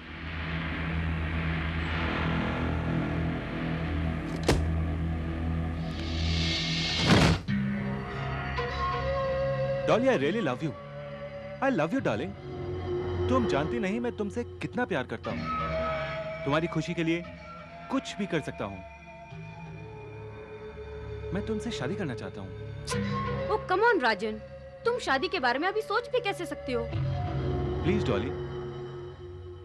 H: Dolly, I really love you. I love you darling. तुम जानती नहीं मैं तुमसे कितना प्यार करता हूं। तुम्हारी खुशी के लिए कुछ भी कर सकता हूं। मैं तुमसे शादी करना चाहता हूं।
L: ओ कम ऑन राजन, तुम शादी के बारे में अभी सोच भी कैसे सकते हो?
H: प्लीज डॉली,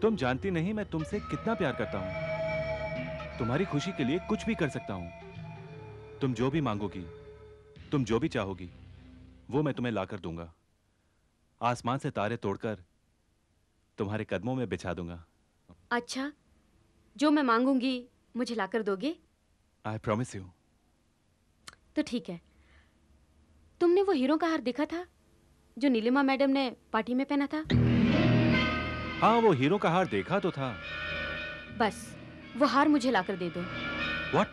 H: तुम जानती नहीं मैं तुमसे कितना प्यार करता हूं। तुम्हारी खुशी के लिए कुछ भी कर सकता हूं। तुम जो भी मांगोगी, तुम जो भी चाहोगी, वो मैं तुम्हें लाकर दूंगा। आसमान से तारे तोड़कर तुम्हारे कदमों में बिछा दूंगा।
L: अच्छा, जो मैं मांगूंगी मुझे लाकर दोगे?
H: I promise you.
L: तो ठीक है। तुमने वो हीरो का हार देखा था जो नीलिमा मैडम ने पार्टी में पहना था?
H: हाँ, वो हीरो का हार देखा तो था।
L: बस वो हार मुझे लाकर दे दो।
H: व्हाट?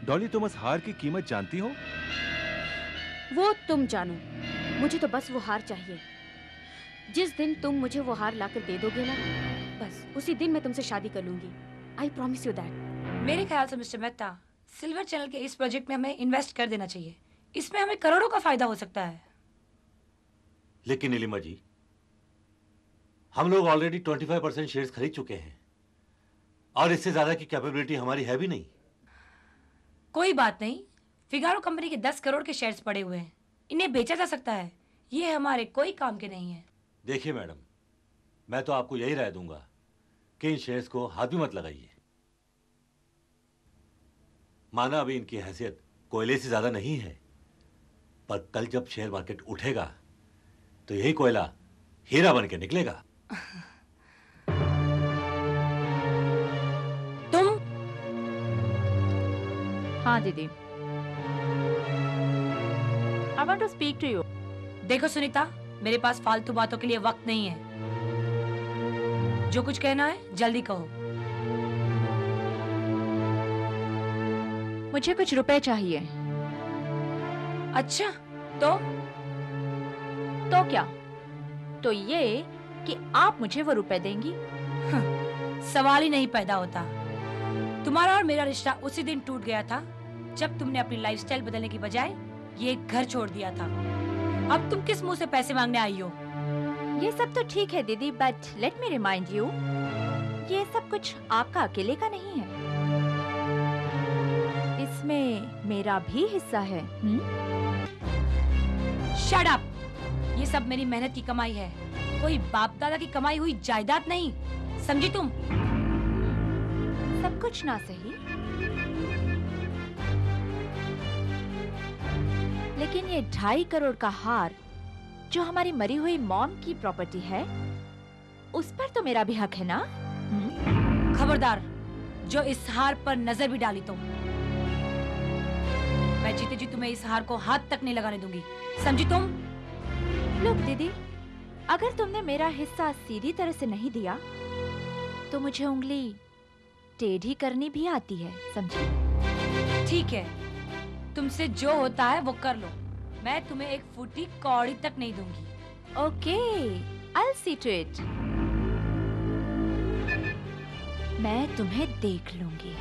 H: डॉली, तुम उस हार की कीमत जानती हो?
L: वो तुम जानो, मुझे तो बस वो हार चाहिए। जिस दिन तुम मुझे वो हार लाकर दे दोगे ना, बस उसी दिन मैं तुमसे शादी कर लूंगी। I promise you that.
I: मेरे ख्याल से मिस्टर मेहता, सिल्वर चैनल के इस प्रोजेक्ट में हमें इन्वेस्ट कर देना चाहिए। इसमें हमें करोड़ों का फायदा हो सकता है।
M: लेकिन नीलिमा जी, हम लोग ऑलरेडी 25% शेयर्स खरीद चुके हैं और इससे ज्यादा की कैपेबिलिटी हमारी है भी नहीं।
I: कोई बात नहीं, फिगारो कंपनी के 10 करोड़ के शेयर्स पड़े हुए हैं, इन्हें बेचा जा सकता है। ये हमारे कोई काम के नहीं है।
M: देखिए मैडम, मैं तो आपको यही राय दूंगा कि इन शेयर्स को हाथ भी मत लगाइए। माना अभी इनकी हैसियत कोयले से ज्यादा नहीं है, पर कल जब शेयर मार्केट उठेगा तो यही कोयला हीरा बन के निकलेगा।
I: तुम?
N: हाँ दीदी, I want to speak to you.
I: देखो सुनीता, मेरे पास फालतू बातों के लिए वक्त नहीं है। जो कुछ कहना है जल्दी कहो।
N: मुझे कुछ रुपए चाहिए।
I: अच्छा, तो
N: क्या? तो ये कि आप मुझे वो रुपए देंगी?
I: सवाल ही नहीं पैदा होता। तुम्हारा और मेरा रिश्ता उसी दिन टूट गया था जब तुमने अपनी लाइफस्टाइल बदलने की बजाय ये घर छोड़ दिया था। अब तुम किस मुंह से पैसे मांगने आई हो?
N: ये सब तो ठीक है दीदी, but let me remind you, ये सब कुछ आपका अकेले का नहीं है। इसमें मेरा भी हिस्सा है।
I: Shut up! ये सब मेरी मेहनत की कमाई है, कोई बाप दादा की कमाई हुई जायदाद नहीं, समझी तुम?
N: सब कुछ ना सही, लेकिन ये 2.5 करोड़ का हार जो हमारी मरी हुई मॉम की प्रॉपर्टी है, उस पर तो मेरा भी हक है ना?
I: खबरदार, जो इस हार पर नजर भी डाली तो मैं जीते जी तुम्हें इस हार को हाथ तक नहीं लगाने दूंगी, समझी तुम?
N: लोग दीदी, अगर तुमने मेरा हिस्सा सीधी तरह से नहीं दिया तो मुझे उंगली टेढ़ी करनी भी आती है, समझी?
I: ठीक है, तुमसे जो होता है वो कर लो। मैं तुम्हें एक फुटी कौड़ी तक नहीं दूंगी।
N: Okay, I'll see to it। मैं तुम्हें देख लूंगी।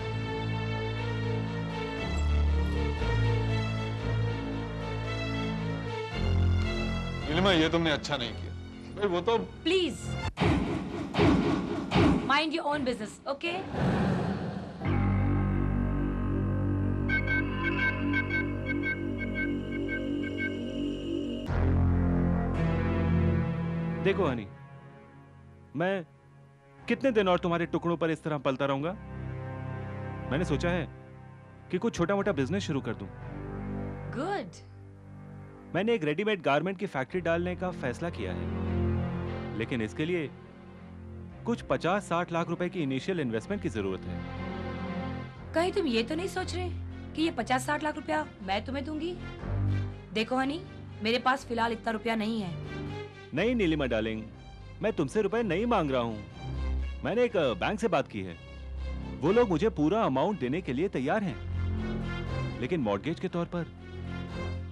J: नीलिमा, ये तुमने अच्छा नहीं किया भाई। वो तो
I: please mind your own business, okay?
H: देखो हनी, मैं कितने दिन और तुम्हारे टुकड़ों पर इस तरह पलता रहूंगा? मैंने सोचा है कि कुछ छोटा मोटा बिजनेस शुरू कर दूं।
I: गुड।
H: मैंने एक रेडीमेड गारमेंट की फैक्ट्री डालने का फैसला किया है, लेकिन इसके लिए कुछ 50-60 लाख रुपए की इनिशियल इन्वेस्टमेंट की जरूरत है।
I: कहीं तुम ये तो नहीं सोच रहे कि ये 50-60 लाख रुपया मैं तुम्हें दूंगी? देखो हनी, मेरे पास फिलहाल इतना रुपया नहीं है।
H: नहीं नीलिमा डार्लिंग, मैं तुमसे रुपए नहीं मांग रहा हूं। मैंने एक बैंक से बात की है, वो लोग मुझे पूरा अमाउंट देने के लिए तैयार हैं, लेकिन मॉर्गेज के तौर पर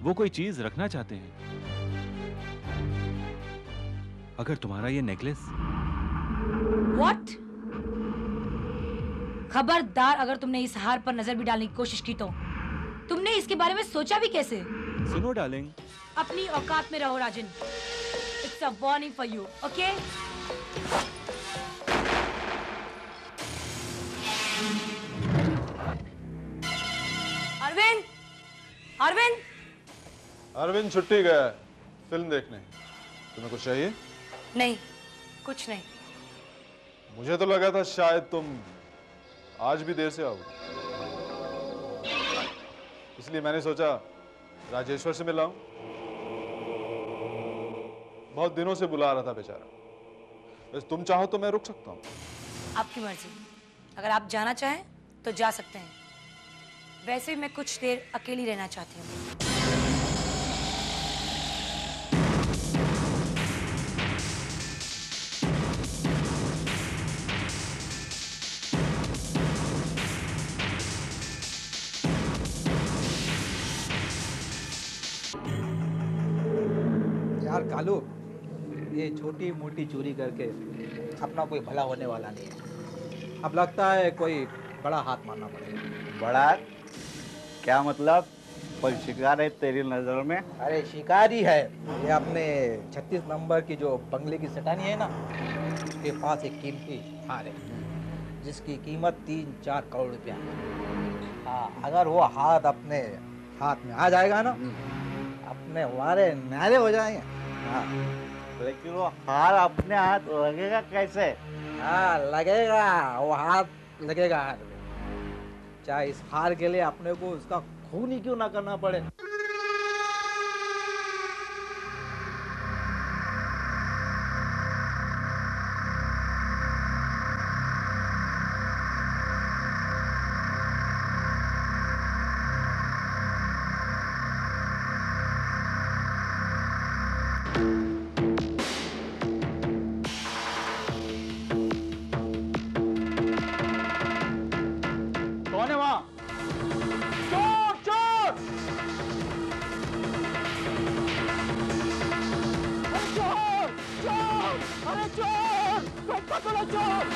H: वो कोई चीज रखना चाहते हैं। अगर तुम्हारा ये नेकलेस।
I: What? खबरदार, अगर तुमने इस हार पर नजर भी डालने की कोशिश की तो तुमने इसके बारे में सोचा भी कैसे?
H: सुनो डार्लिंग,
I: अपनी औकात में रहो Rajan. It's a warning for you, okay? Arvind, Arvind,
J: Arvind छुट्टी गया है फिल्म देखने। तुम्हें कुछ चाहिए?
I: नहीं, कुछ नहीं।
J: मुझे तो लगा था शायद तुम आज भी देर से आओगे, इसलिए मैंने सोचा राजेश्वर से मिलाऊं। बहुत दिनों से बुला रहा था बेचारा। बस तुम चाहो तो मैं रुक सकता हूं।
I: आपकी मर्जी। अगर आप जाना चाहें तो जा सकते हैं। वैसे भी मैं कुछ देर अकेली रहना चाहती हूँ।
O: यार कालू, ये छोटी मोटी चोरी करके अपना कोई भला होने वाला नहीं है। अब लगता है कोई बड़ा हाथ मारना पड़ेगा।
P: बड़ा? क्या मतलब? कोई शिकार है तेरी नजर में?
O: अरे शिकार ही है। ये अपने 36 नंबर की जो बंगले की सटानी है ना, उसके पास एक कीमती हार है जिसकी कीमत 3-4 करोड़ रुपया है। हाँ, अगर वो हाथ अपने हाथ में आ जाएगा ना, अपने वारे नारे हो जाएंगे। हाँ,
P: लेकिन वो हार अपने हाथ लगेगा कैसे?
O: हाँ लगेगा, वो हाथ लगेगा हाथ में। चाहे इस हार के लिए अपने को उसका खून ही क्यों ना करना पड़े।
K: कौन है वहां? चोर, चोर! अरे चोर, चोर! अरे चोर! कोई पकड़ो चोर!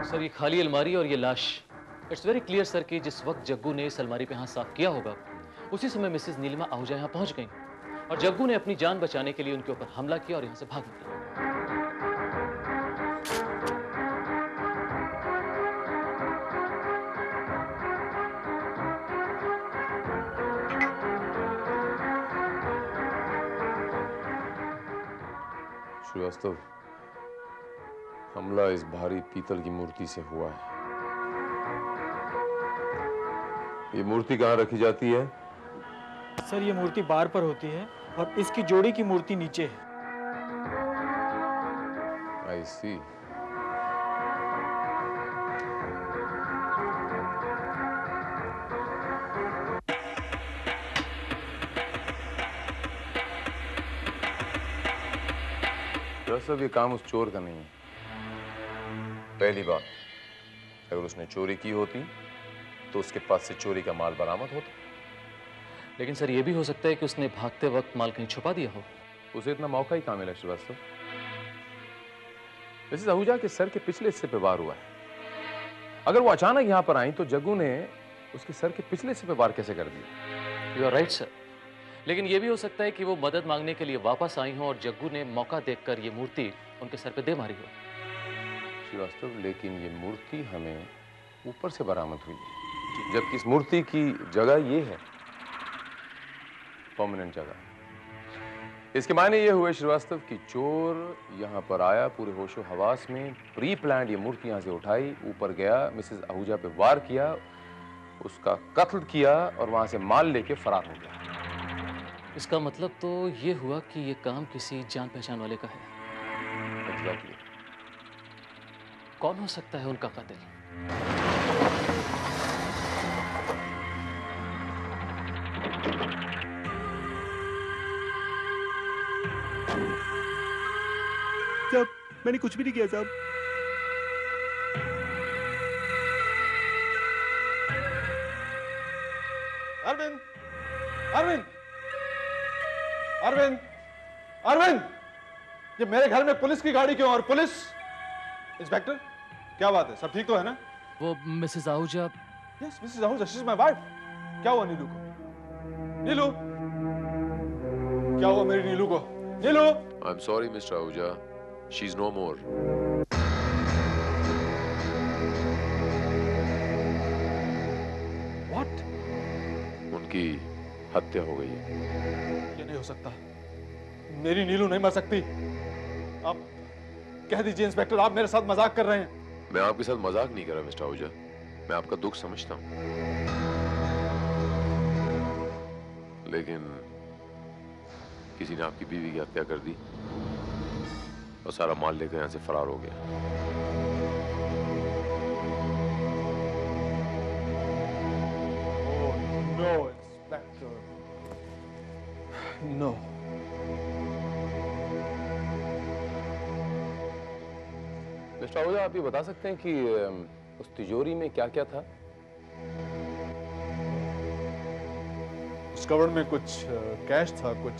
Q: सर, ये खाली अलमारी और ये लाश, इट्स वेरी क्लियर सर कि जिस वक्त जग्गू ने इस अलमारी पे हाथ साफ किया होगा, उसी समय मिसेस नीलिमा आहूजा यहाँ पहुंच गई और जग्गू ने अपनी जान बचाने के लिए उनके ऊपर हमला किया और यहाँ से भाग निकला।
B: श्रीवास्तव, हमला इस भारी पीतल की मूर्ति से हुआ है। ये मूर्ति कहाँ रखी जाती है?
K: सर, ये मूर्ति बार पर होती है और इसकी जोड़ी की मूर्ति नीचे है।
B: आई सी। सब ये काम उस चोर का नहीं है। पहली बात, अगर उसने चोरी की होती तो उसके पास से चोरी का माल बरामद होता।
Q: लेकिन सर, ये भी हो सकता है कि उसने भागते वक्त माल कहीं छुपा दिया हो।
B: उसे इतना मौका ही कहाँ मिला श्रीवास्तव? मिसेस आहूजा के सर के पिछले हिस्से पे वार हुआ है। अगर वो अचानक यहाँ पर आई तो जग्गू ने उसके सर के पिछले हिस्से पे वार कैसे कर दिया?
Q: यू आर राइट सर, लेकिन ये भी हो सकता है कि वो मदद मांगने के लिए वापस आई हो और जग्गू ने मौका देखकर ये मूर्ति उनके सर पे दे मारी हो।
B: श्रीवास्तव, लेकिन ये मूर्ति हमें ऊपर से बरामद हुई है, जबकि इस मूर्ति की जगह ये है, परमानेंट जगह। इसके मायने ये हुए श्रीवास्तव कि चोर यहाँ पर आया पूरे होशो हवास में, प्री प्लान्ड ये मूर्ति यहाँ से उठाई, ऊपर गया, मिसेस आहूजा पे वार किया, उसका कत्ल किया और वहां से माल लेके फरार हो गया।
Q: इसका मतलब तो ये हुआ कि ये काम किसी जान पहचान वाले का है।
B: एग्जैक्टली।
Q: कौन हो सकता है उनका कातिल?
H: साहब, मैंने कुछ भी नहीं किया साहब।
J: अरविंद, अरविंद, अरविंद, ये मेरे घर में पुलिस की गाड़ी क्यों? और पुलिस? इंस्पेक्टर, क्या बात है? सब ठीक तो है ना?
Q: वो Mrs Ahuja.
J: Yes, Mrs Ahuja, she is my wife. क्या हुआ नीलू को? नीलू, क्या हुआ मेरी नीलू को? Neelu!
B: I am sorry Mister Ahuja, she is no more.
J: What?
B: उनकी हत्या हो गई है।
J: ये नहीं हो सकता, मेरी नीलू नहीं मर सकती। आप कह दीजिए इंस्पेक्टर, आप मेरे साथ मजाक कर रहे हैं।
B: मैं आपके साथ मजाक नहीं कर रहा मिस्टर आहूजा, मैं आपका दुख समझता हूँ, लेकिन किसी ने आपकी बीवी की हत्या कर दी और सारा माल लेकर यहाँ से फरार हो गया।
J: No inspector, no.
B: Mister Ahuja, आप ये बता सकते हैं कि उस तिजोरी में क्या क्या था?
J: उस कवर में कुछ कैश था, कुछ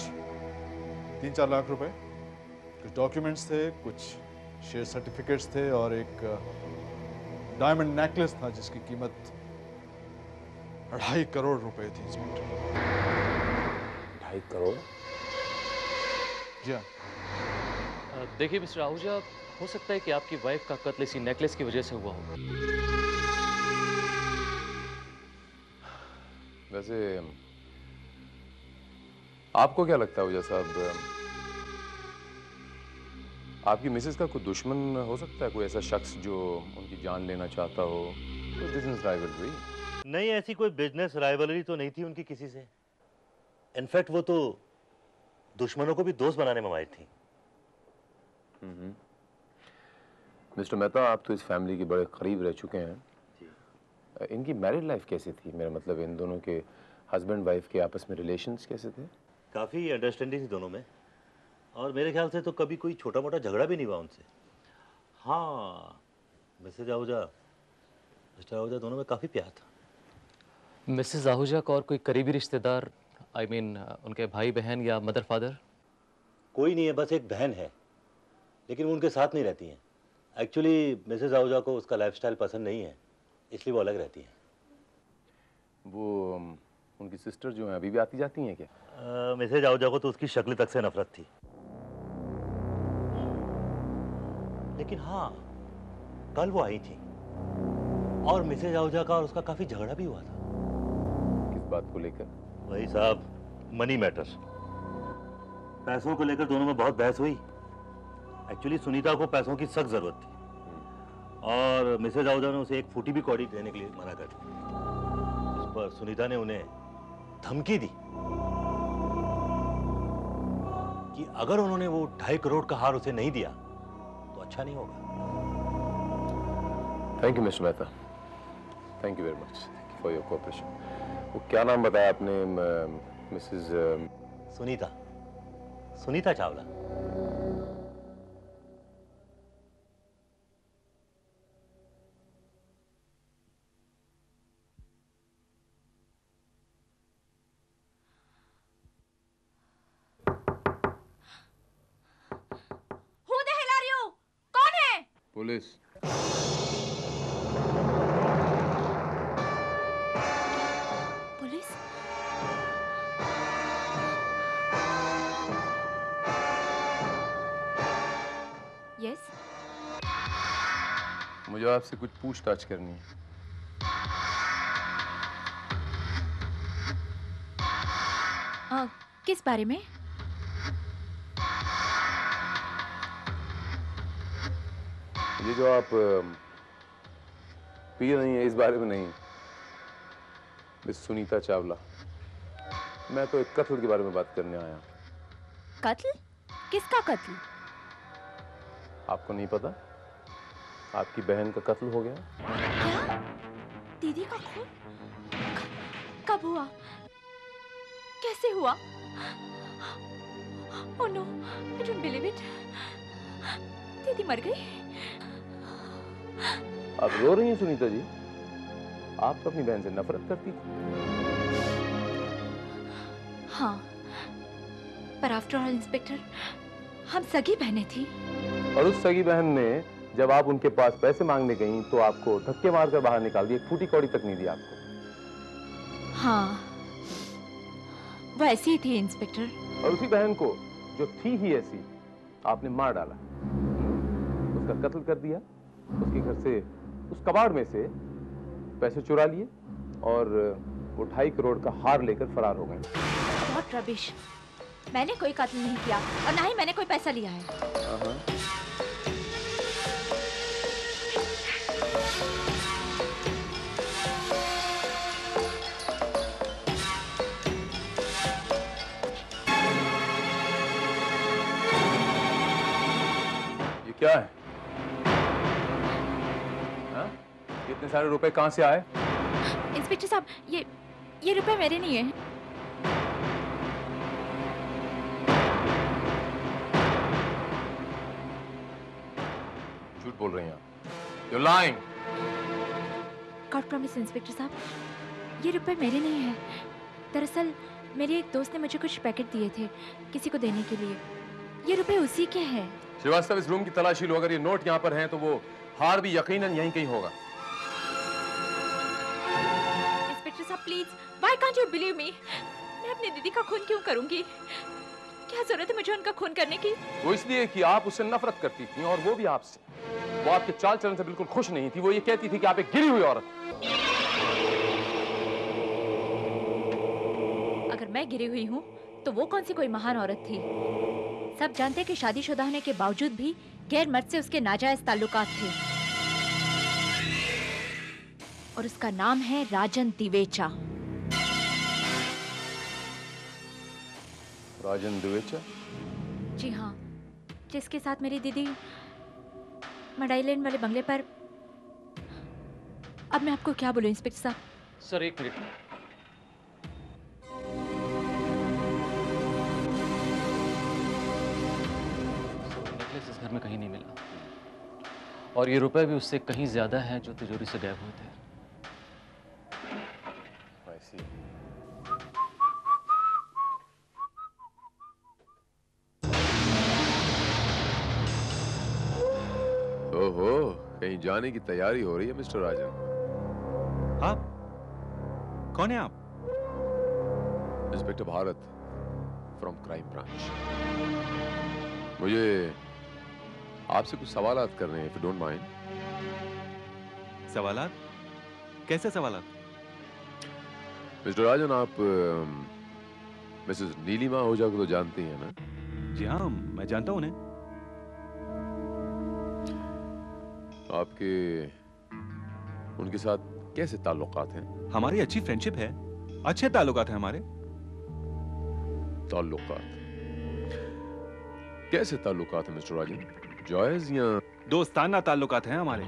J: 3-4 लाख रुपए, कुछ डॉक्यूमेंट्स थे, कुछ शेयर सर्टिफिकेट्स थे और एक डायमंड नेकलेस था जिसकी कीमत 2.5 करोड़ रुपए थी इंस्पेक्टर।
B: 2.5 करोड़?
J: जी हाँ।
Q: देखिए मिस्टर आहूजा, हो सकता है कि आपकी वाइफ का कत्ल इसी नेकलेस की वजह से हुआ हो।
B: वैसे आपको क्या लगता है आहूजा साहब, आपकी मिसेस का कोई दुश्मन हो सकता है, कोई ऐसा शख्स जो उनकी जान लेना चाहता हो? कोई बिजनेस राइवलरी?
M: नहीं, ऐसी कोई बिजनेस राइवलरी तो नहीं थी उनकी किसी से। इनफैक्ट वो तो दुश्मनों को भी दोस्त बनाने में माहिर थी।
B: मिस्टर मेहता, आप तो इस फैमिली के बड़े करीब रह चुके हैं। इनकी मैरिड लाइफ कैसी थी? मेरा मतलब इन दोनों के हस्बैंड वाइफ के आपस में रिलेशंस कैसे थे?
M: काफ़ी अंडरस्टैंडिंग थी दोनों में, और मेरे ख्याल से तो कभी कोई छोटा मोटा झगड़ा भी नहीं हुआ उनसे। हाँ, मिसेस आहूजा, मिस्टर आहूजा, दोनों में काफ़ी प्यार था।
Q: मिसेस आहूजा का और कोई करीबी रिश्तेदार, आई मीन उनके भाई बहन या मदर फादर?
M: कोई नहीं है, बस एक बहन है, लेकिन वो उनके साथ नहीं रहती हैं। एक्चुअली मिसेस आहूजा को उसका लाइफस्टाइल पसंद नहीं है, इसलिए वो अलग रहती हैं।
B: वो उनकी सिस्टर जो है अभी भी आती जाती हैं क्या?
M: मिसेस आहूजा को तो उसकी शक्ल तक से नफरत थी, लेकिन हाँ, कल वो आई थी और मिसेस आहूजा का और उसका काफी झगड़ा भी हुआ था।
B: किस बात को लेकर?
M: वही साहब, मनी मैटर, पैसों को लेकर दोनों में बहुत बहस हुई। एक्चुअली सुनीता को पैसों की सख्त जरूरत थी और मिसेस आहूजा ने उसे एक फूटी भी कौड़ी देने के लिए मना कर दी। इस पर सुनीता ने उन्हें धमकी दी कि अगर उन्होंने वो 2.5 करोड़ का हार उसे नहीं दिया तो अच्छा नहीं होगा।
B: Thank you mister Mehta, thank you very much for your cooperation. वो क्या नाम बताया आपने? Mrs
M: Sunita, Sunita Chawla.
B: Police.
L: Police? Yes.
B: मुझे आपसे कुछ पूछताछ करनी है।
N: किस बारे में?
B: ये जो आप पी रही हैं, इस बारे में नहीं। मिस सुनीता चावला, मैं तो एक कत्ल के बारे में बात करने आया।
N: कत्ल? किसका कत्ल?
B: आपको नहीं पता? आपकी बहन का कत्ल हो गया।
N: क्या? दीदी का खून? कब हुआ? कैसे हुआ? Oh no, I don't believe it. दीदी मर गई?
B: आप रो रही हैं सुनीता जी? आप तो अपनी बहन से नफरत करती थी।
N: हाँ, पर आफ्टर ऑल इंस्पेक्टर, हम सगी बहनें थी।
B: और उस सगी बहन ने जब आप उनके पास पैसे मांगने गई तो आपको धक्के मारकर बाहर निकाल दिया, फूटी कौड़ी तक नहीं दी आपको।
N: हाँ, वो ऐसी ही थी इंस्पेक्टर।
B: और उसी बहन को जो थी ही ऐसी आपने मार डाला, उसका कत्ल कर दिया, उसके घर से, उस कबाड़ में से पैसे चुरा लिए और वो 2.5 करोड़ का हार लेकर फरार हो गए।
N: बहुत रबिश। मैंने कोई कत्ल नहीं किया और ना ही मैंने कोई पैसा लिया है।
B: ये क्या है? हाँ? इतने सारे रुपए कहां से आए?
N: इंस्पेक्टर साहब, ये रुपए मेरे नहीं है।
B: झूठ बोल रही हैं आप। You're lying.
N: God promise inspector साहब, ये रुपए मेरे नहीं है। दरअसल मेरे एक दोस्त ने मुझे कुछ पैकेट दिए थे किसी को देने के लिए। ये रुपए उसी के हैं।
B: श्रीवास्तव, इस रूम की तलाशी लो, अगर ये नोट यहाँ पर हैं तो वो हार भी यकीनन यहीं कहीं होगा।
N: इंस्पेक्टर साहब please, why can't you believe me? मैं अपनी दीदी का खून क्यों करूंगी? क्या जरूरत है मुझे उनका खून करने की?
B: वो इसलिए कि आप उससे नफरत करती थी और वो भी आपसे। वो आपके चाल चलन से बिल्कुल खुश नहीं थी। वो ये कहती थी कि आप एक गिरी हुई औरत।
N: अगर मैं गिरी हुई हूँ तो वो कौन सी कोई महान औरत थी? सब जानते कि शादीशुदा होने के बावजूद भी गैर मर्द से उसके नाजायज ताल्लुकात थे और उसका नाम है राजन दिवेचा।
B: राजन दिवेचा?
N: जी हाँ, जिसके साथ मेरी दीदी मडाई लेन वाले बंगले पर। अब मैं आपको क्या बोलूं इंस्पेक्टर साहब?
Q: सर एक मिनट। नेकलेस इस घर में कहीं नहीं मिला और ये रुपए भी उससे कहीं ज्यादा हैं जो तिजोरी से गायब हुए थे।
B: ओहो, कहीं जाने की तैयारी हो रही है मिस्टर राजन।
H: आप कौन है? आप?
B: Inspector Bharat from crime branch. मुझे आपसे कुछ सवालात करने हैं, इफ यू डोंट माइंड।
H: सवालात? कैसे सवालात?
B: मिस्टर राजन, आप मिसेस नीलिमा आहूजा को तो जानती हैं ना?
H: जी हाँ, मैं जानता हूँ उन्हें।
B: आपके उनके साथ कैसे ताल्लुकात हैं?
H: हमारी अच्छी फ्रेंडशिप है, अच्छे ताल्लुकात हैं हमारे।
B: ताल्लुकात? कैसे ताल्लुकात हैं मिस्टर राजन? जायज या
H: दोस्ताना ताल्लुकात हैं हमारे।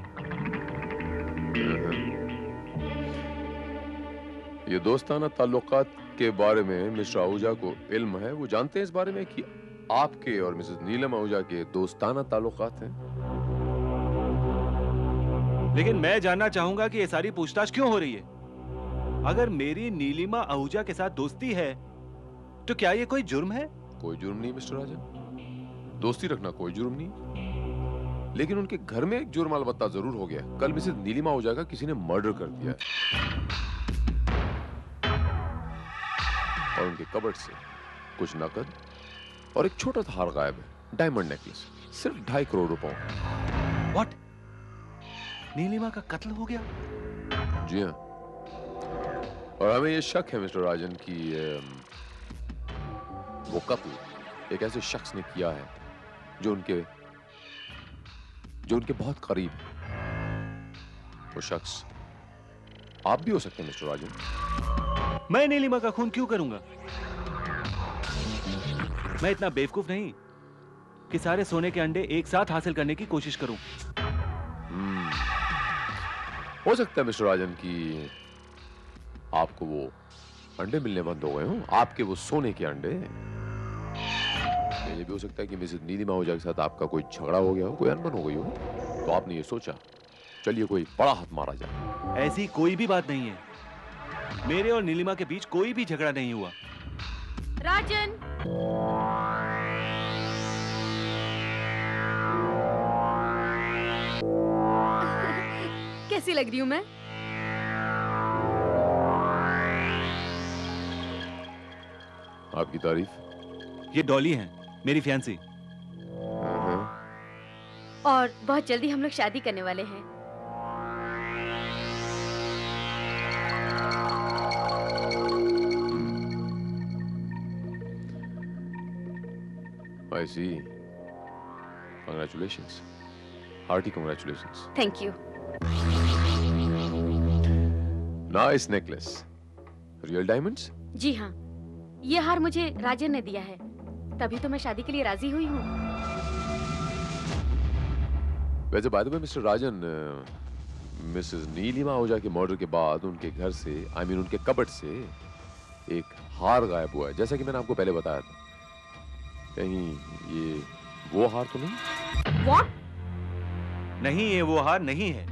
B: ये दोस्ताना ताल्लुकात के बारे में मिस्टर आहूजा को इल्म है? वो जानते हैं इस बारे में कि आपके और मिसेस नीलम आहूजा के दोस्ताना ताल्लुकात हैं?
H: लेकिन मैं जानना चाहूंगा कि ये सारी पूछताछ क्यों हो रही है? अगर मेरी नीलिमा आहूजा के साथ दोस्ती है तो क्या ये कोई जुर्म है?
B: कोई जुर्म नहीं मिस्टर राजन, दोस्ती रखना कोई जुर्म नहीं। लेकिन उनके घर में एक जुर्म अलबत्ता जरूर हो गया। कल मिसेस नीलिमा आहूजा का किसी ने मर्डर कर दिया और उनके कबर्ड से कुछ नकद और एक छोटा सा हार गायब है, डायमंड नेकलेस, सिर्फ 2.5 करोड़ रुपए।
H: व्हाट? नीलिमा का कत्ल हो गया?
B: जी हाँ, और हमें ये शक है मिस्टर राजन कि वो कत्ल एक ऐसे शख्स ने किया है जो उनके बहुत करीब है। वो शख्स आप भी हो सकते हैं मिस्टर राजन।
H: मैं नीलिमा का खून क्यों करूंगा? मैं इतना बेवकूफ नहीं कि सारे सोने के अंडे एक साथ हासिल करने की कोशिश करूं।
B: हो सकता है मिस्टर राजन कि आपको वो अंडे मिलने बंद हो गए हों, आपके वो सोने के अंडे। ये भी हो सकता है कि मिसेस नीलिमा आहूजा के साथ आपका कोई झगड़ा हो गया हो, कोई अनबन हो गई हो, तो आपने ये सोचा चलिए कोई बड़ा हाथ मारा जाए।
H: ऐसी कोई भी बात नहीं है। मेरे और नीलिमा के बीच कोई भी झगड़ा नहीं हुआ।
L: राजन। कैसी लग रही हूँ मैं?
B: आपकी तारीफ।
H: ये डॉली हैं, मेरी फियांसी।
L: और बहुत जल्दी हम लोग शादी करने वाले हैं।
B: I see. Congratulations. Hearty congratulations.
L: Thank you.
B: Nice necklace. Real diamonds?
L: जी हाँ, ये हार मुझे राजन ने दिया है, तभी तो मैं शादी के लिए राजी हुई हूँ।
B: वैसे by the way mister Rajan, Mrs Nilima Ahuja के मर्डर के बाद उनके घर से, उनके कबर्ड से एक हार गायब हुआ है, जैसा कि मैंने आपको पहले बताया था। कहीं ये वो हार तो नहीं?
L: What?
H: नहीं, ये वो हार नहीं है।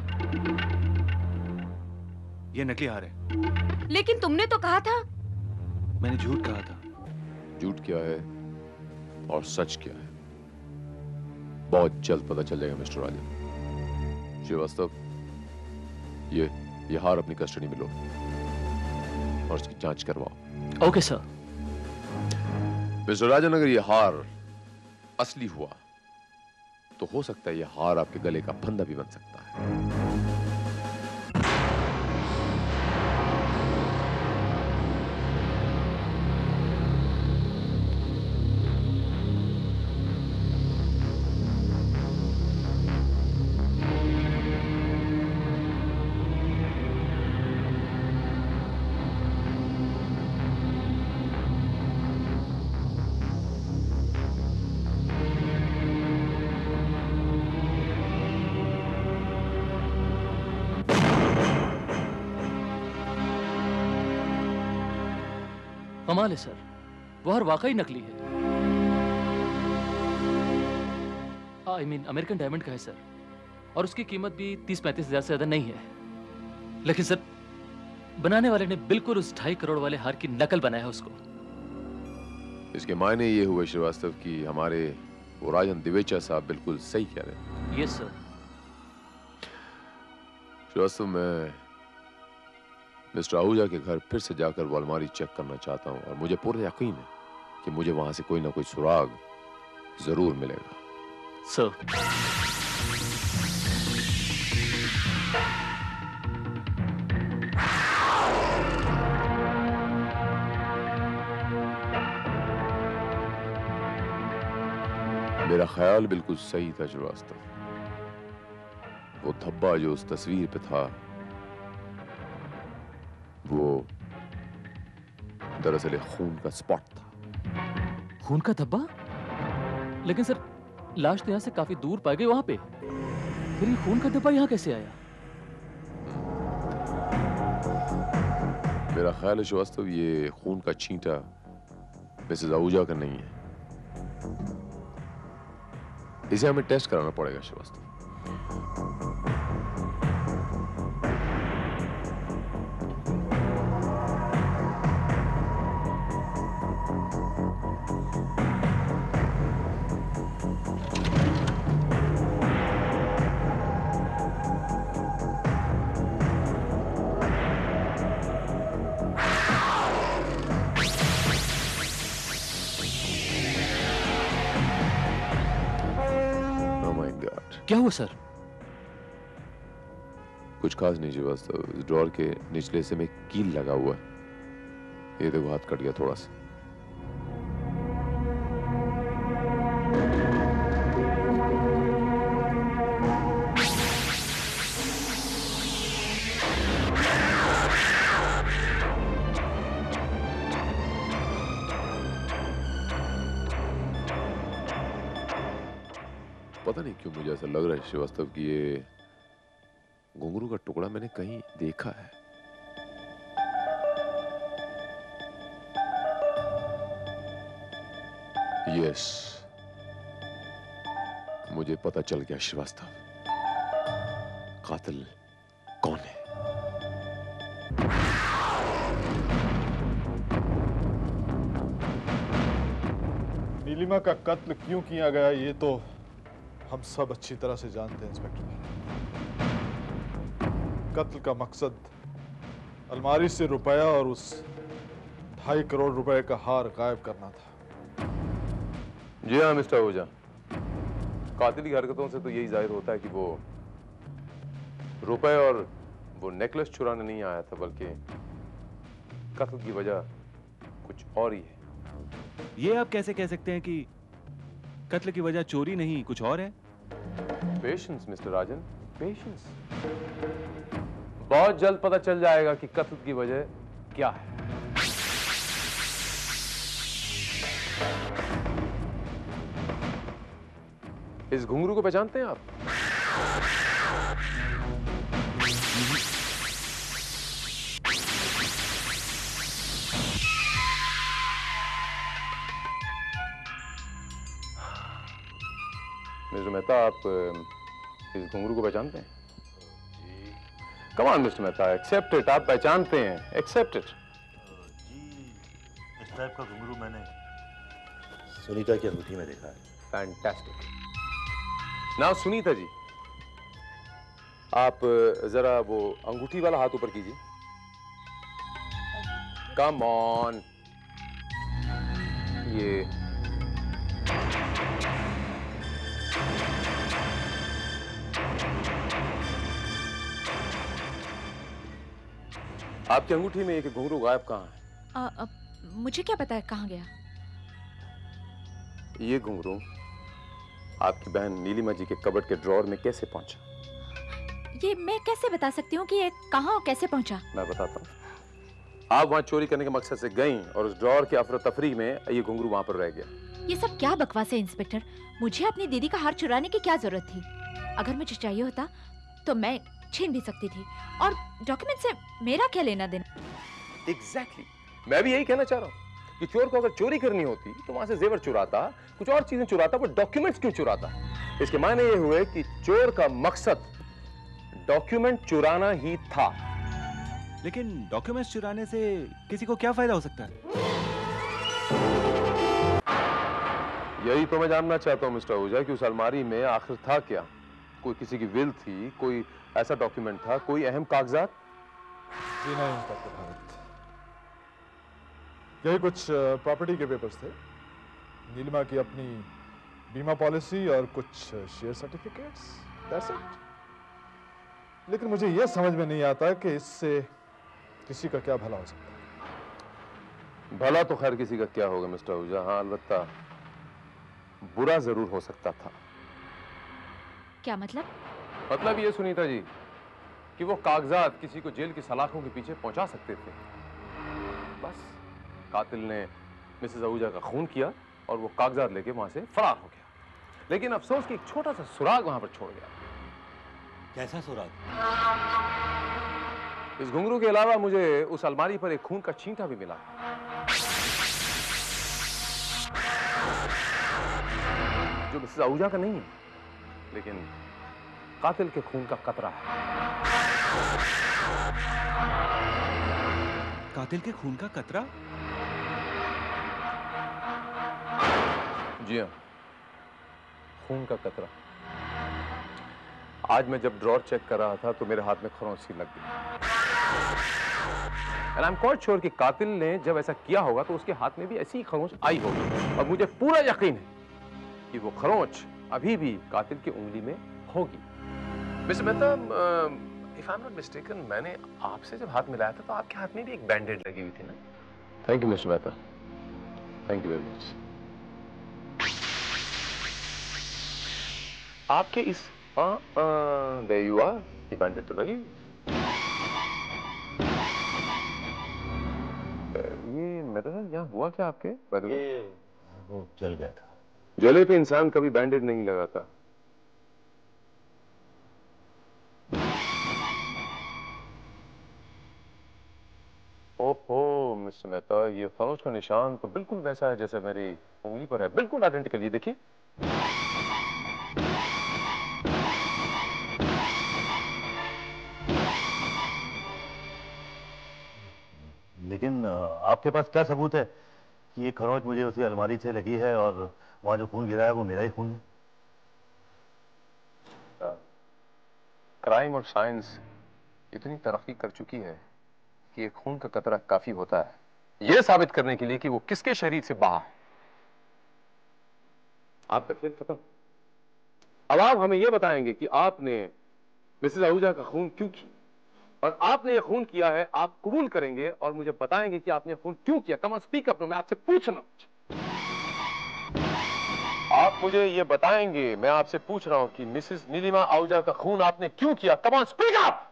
H: ये नकली हार है।
L: लेकिन तुमने तो कहा था।
H: मैंने झूठ कहा था।
B: झूठ क्या है और सच क्या है, बहुत जल्द पता चल जाएगा मिस्टर राजन। श्रीवास्तव, ये हार अपनी कस्टडी में लो और उसकी जांच करवाओ।
Q: Okay sir.
B: मिस्टर राजन, अगर ये हार असली हुआ तो हो सकता है ये हार आपके गले का फंदा भी बन सकता है।
Q: कमाल है सर, वो हार वाकई नकली है। अमेरिकन डायमंड का है सर, और उसकी कीमत भी 30-35 हजार से ज्यादा नहीं है। लेकिन सर, बनाने वाले ने बिल्कुल उस 2.5 करोड़ वाले हार की नकल बनाया है उसको।
B: इसके मायने ये हुए श्रीवास्तव कि हमारे वो राजन दिवेचा साहब बिल्कुल सही कह रहे हैं।
Q: Yes sir.
B: श्रीवास्तव, मैं मिस्टर आहूजा के घर फिर से जाकर वो अलमारी चेक करना चाहता हूँ और मुझे पूरा यकीन है कि मुझे वहां से कोई ना कोई सुराग जरूर मिलेगा।
Q: सर।
B: मेरा ख्याल बिल्कुल सही था श्रीवास्तव। वो धब्बा जो उस तस्वीर पे था वो दरअसल एक खून का स्पॉट था।
Q: खून का धब्बा? लेकिन सर, लाश तो यहाँ से काफी दूर पाई गई वहां पे, फिर ये खून का धब्बा यहाँ कैसे आया?
B: मेरा ख्याल है श्रीवास्तव ये खून का छींटा मिसेस आहूजा का नहीं है। इसे हमें टेस्ट कराना पड़ेगा श्रीवास्तव।
Q: क्या हुआ सर?
B: कुछ खास नहीं श्रीवास्तव, इस ड्रॉर के निचले हिस्से में कील लगा हुआ है। ये देखो, हाथ कट गया थोड़ा सा। पता नहीं क्यों मुझे ऐसा लग रहा है श्रीवास्तव कि ये घुंघरू का टुकड़ा मैंने कहीं देखा है। यस, मुझे पता चल गया श्रीवास्तव, कातिल कौन है।
J: नीलिमा का कत्ल क्यों किया गया ये तो हम सब अच्छी तरह से जानते हैं इंस्पेक्टर। कत्ल का मकसद अलमारी से रुपया और उस 2.5 करोड़ रुपए का हार गायब करना था।
B: जी हाँ मिस्टर आहूजा, कातिल की हरकतों से तो यही जाहिर होता है कि वो रुपए और वो नेकलेस चुराने नहीं आया था, बल्कि कत्ल की वजह कुछ और ही है।
H: ये आप कैसे कह सकते हैं कि कत्ल की वजह चोरी नहीं कुछ और है?
B: पेशेंस मिस्टर राजन, पेशेंस। बहुत जल्द पता चल जाएगा कि कत्ल की वजह क्या है। इस घुंघरू को पहचानते हैं आप? मिस्टर मेहता, आप इस घुंघरू को पहचानते हैं? Come on mister Mehta, accept it. आप पहचानते हैं, एक्सेप्ट इट।
M: जी, इस टाइप का घुंघरू मैंने सुनीता की अंगूठी में देखा है।
B: फैंटास्टिक। नाउ सुनीता जी, आप जरा वो अंगूठी वाला हाथ ऊपर कीजिए। Come on. ये आपकी अंगूठी में एक घुंघरू गायब कहाँ है?
N: मुझे क्या पता है कहाँ गया।
B: ये घुंघरू आपकी बहन नीलिमा जी के कबर्ड के ड्रॉर में कैसे पहुंचा?
N: ये मैं कैसे बता सकती हूँ कि ये कहाँ और कैसे पहुंचा?
B: मैं बताता हूँ। आप वहां चोरी करने के मकसद से गईं और उस ड्रॉर की अफरा तफरी में ये घुंघरू वहां पर रह गया।
N: ये सब क्या बकवास है इंस्पेक्टर? मुझे अपनी दीदी का हार चुराने की क्या जरूरत थी? अगर मुझे चाहिए होता तो मैं छीन भी सकती थी, और डॉक्यूमेंट से मेरा क्या लेना देना?
B: एग्जैक्टली। मैं भी यही कहना चाह रहा हूँ कि चोर को अगर चोरी करनी होती तो वहां से जेवर चुराता, कुछ और चीजें चुराता, वो डॉक्यूमेंट्स क्यों चुराता? इसके मायने ये हुए कि चोर का मकसद डॉक्यूमेंट चुराना ही था।
H: लेकिन डॉक्यूमेंट्स चुराने से किसी को क्या फायदा हो सकता है?
B: यही तो मैं जानना चाहता हूँ मिस्टर आहूजा कि उस अलमारी में आखिर था क्या? कोई किसी की विल थी, कोई ऐसा डॉक्यूमेंट था, कोई अहम कागजात?
J: जी नहीं इंस्पेक्टर भारत, यही कुछ प्रॉपर्टी के पेपर्स थे, नीलिमा की अपनी बीमा पॉलिसी और कुछ शेयर सर्टिफिकेट्स, दैट्स इट। लेकिन मुझे यह समझ में नहीं आता कि इससे किसी का क्या भला हो सकता है।
B: भला तो खैर किसी का क्या होगा मिस्टर आहूजा, हाँ अलबत्ता बुरा जरूर हो सकता था।
N: क्या मतलब?
B: मतलब ये सुनीता जी कि वो कागजात किसी को जेल की सलाखों के पीछे पहुंचा सकते थे। बस कातिल ने मिसेस आहूजा का खून किया और वो कागजात लेके वहां से फरार हो गया। लेकिन अफसोस कि एक छोटा सा सुराग वहां पर छोड़ गया।
M: कैसा सुराग?
B: इस घुंघरू के अलावा मुझे उस अलमारी पर एक खून का छींटा भी मिला, जो मिसेस आहूजा का नहीं है, लेकिन कातिल के खून का कतरा है।
H: कातिल के खून का कतरा?
B: जी हाँ, खून का कतरा। आज मैं जब ड्रॉर चेक कर रहा था तो मेरे हाथ में खरोंच सी लग गई। And I am quite sure कि कातिल ने जब ऐसा किया होगा तो उसके हाथ में भी ऐसी ही खरोंच आई होगी, और मुझे पूरा यकीन है कि वो खरोंच अभी भी कातिल की उंगली में होगी। Mister Mehta, if I am not mistaken, मैंने आपसे जब हाथ मिलाया था तो आपके हाथ में भी एक बैंडेड लगी हुई थी ना? Thank you mister Mehta, thank you very much. आपके इस there you are, ये बैंडेड तो लगी। ये मेहता साहब, यहाँ हुआ क्या आपके?
M: वो जल गया था।
B: जले पे इंसान कभी बैंडेड नहीं लगाता। ओहो मिस्टर मेहता, ये खरोंच का निशान तो बिल्कुल वैसा है जैसे मेरी उंगली पर है, बिल्कुल आइडेंटिकल। ये देखिए।
M: लेकिन आपके पास क्या सबूत है कि ये खरोंच मुझे उसी अलमारी से लगी है और वहां जो खून गिरा है वो मेरा ही खून है।
B: क्राइम और साइंस इतनी तरक्की कर चुकी है कि एक खून का कतरा काफी होता है यह साबित करने के लिए कि वो किसके शरीर से बहा। आप तकलीफ खत्म। अब आप हमें यह बताएंगे कि आपने मिसेस आहूजा का खून क्यों किया और आपने ये खून किया है, आप कबूल करेंगे और मुझे बताएंगे कि आपने खून क्यों किया। कम स्पीक अप, मैं आपसे पूछ रहा हूं। आप मुझे ये बताएंगे, मैं आपसे पूछ रहा हूं कि मिसेस नीलिमा आहूजा का खून आपने क्यों किया। Come on speak up.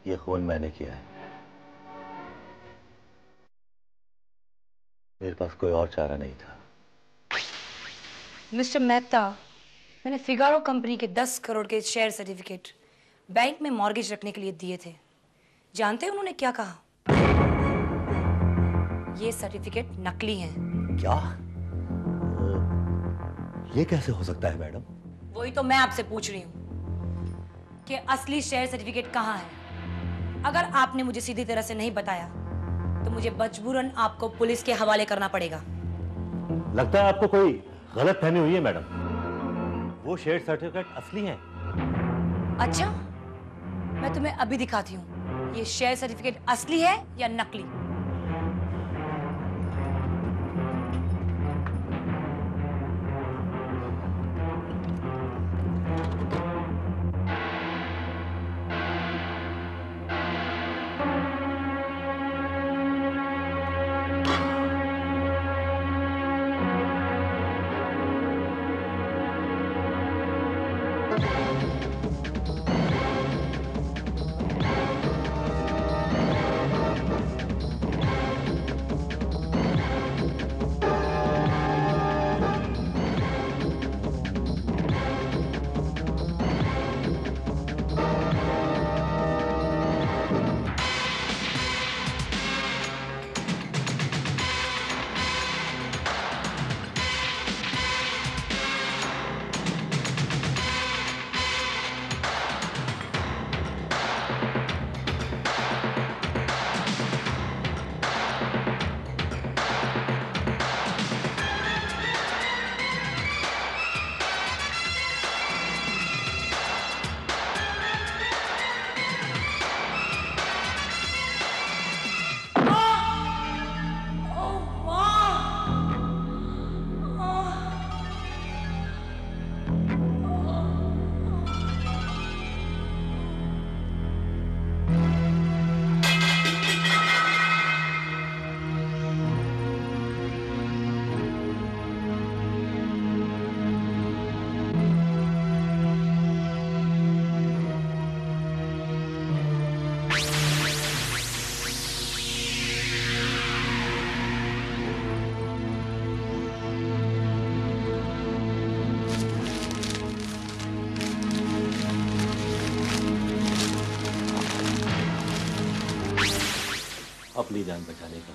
M: ये खून मैंने किया है। मेरे पास कोई और चारा नहीं था।
I: मिस्टर मेहता, मैंने फिगारो कंपनी के 10 करोड़ के शेयर सर्टिफिकेट बैंक में मॉर्गेज रखने के लिए दिए थे। जानते हैं उन्होंने क्या कहा? ये सर्टिफिकेट नकली हैं।
M: क्या? ये कैसे हो सकता है मैडम?
I: वही तो मैं आपसे पूछ रही हूँ कि असली शेयर सर्टिफिकेट कहाँ है। अगर आपने मुझे सीधी तरह से नहीं बताया तो मुझे मजबूरन आपको पुलिस के हवाले करना पड़ेगा।
M: लगता है आपको कोई गलत फहमी हुई है मैडम। वो शेयर सर्टिफिकेट असली हैं।
I: अच्छा, मैं तुम्हें अभी दिखाती हूँ ये शेयर सर्टिफिकेट असली है या नकली।
M: अपनी जान बचाने का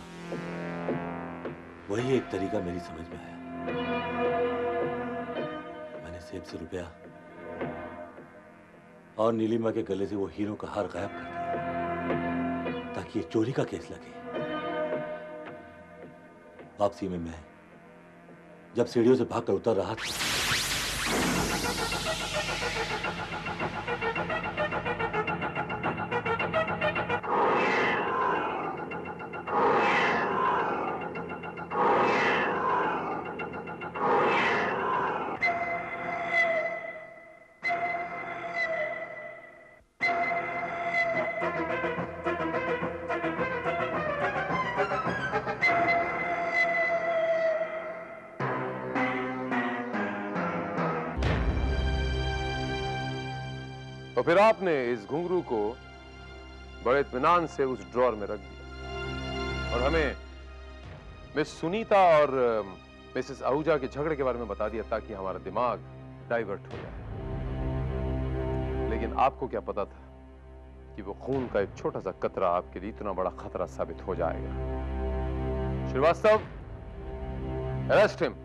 M: वही एक तरीका मेरी समझ में आया। मैंने सेब से रुपया और नीलिमा के गले से वो हीरो का हार गायब कर दिया ताकि ये चोरी का केस लगे। वापसी में मैं जब सीढ़ियों से भागकर उतर रहा था
B: तो फिर आपने इस घुंघरू को बड़े इत्मीनान से उस ड्रॉर में रख दिया। और हमें मिस सुनीता और मिसेस आहूजा के झगड़े के बारे में बता दिया ताकि हमारा दिमाग डाइवर्ट हो जाए। लेकिन आपको क्या पता था कि वो खून का एक छोटा सा कतरा आपके लिए इतना बड़ा खतरा साबित हो जाएगा। Srivastava, arrest him.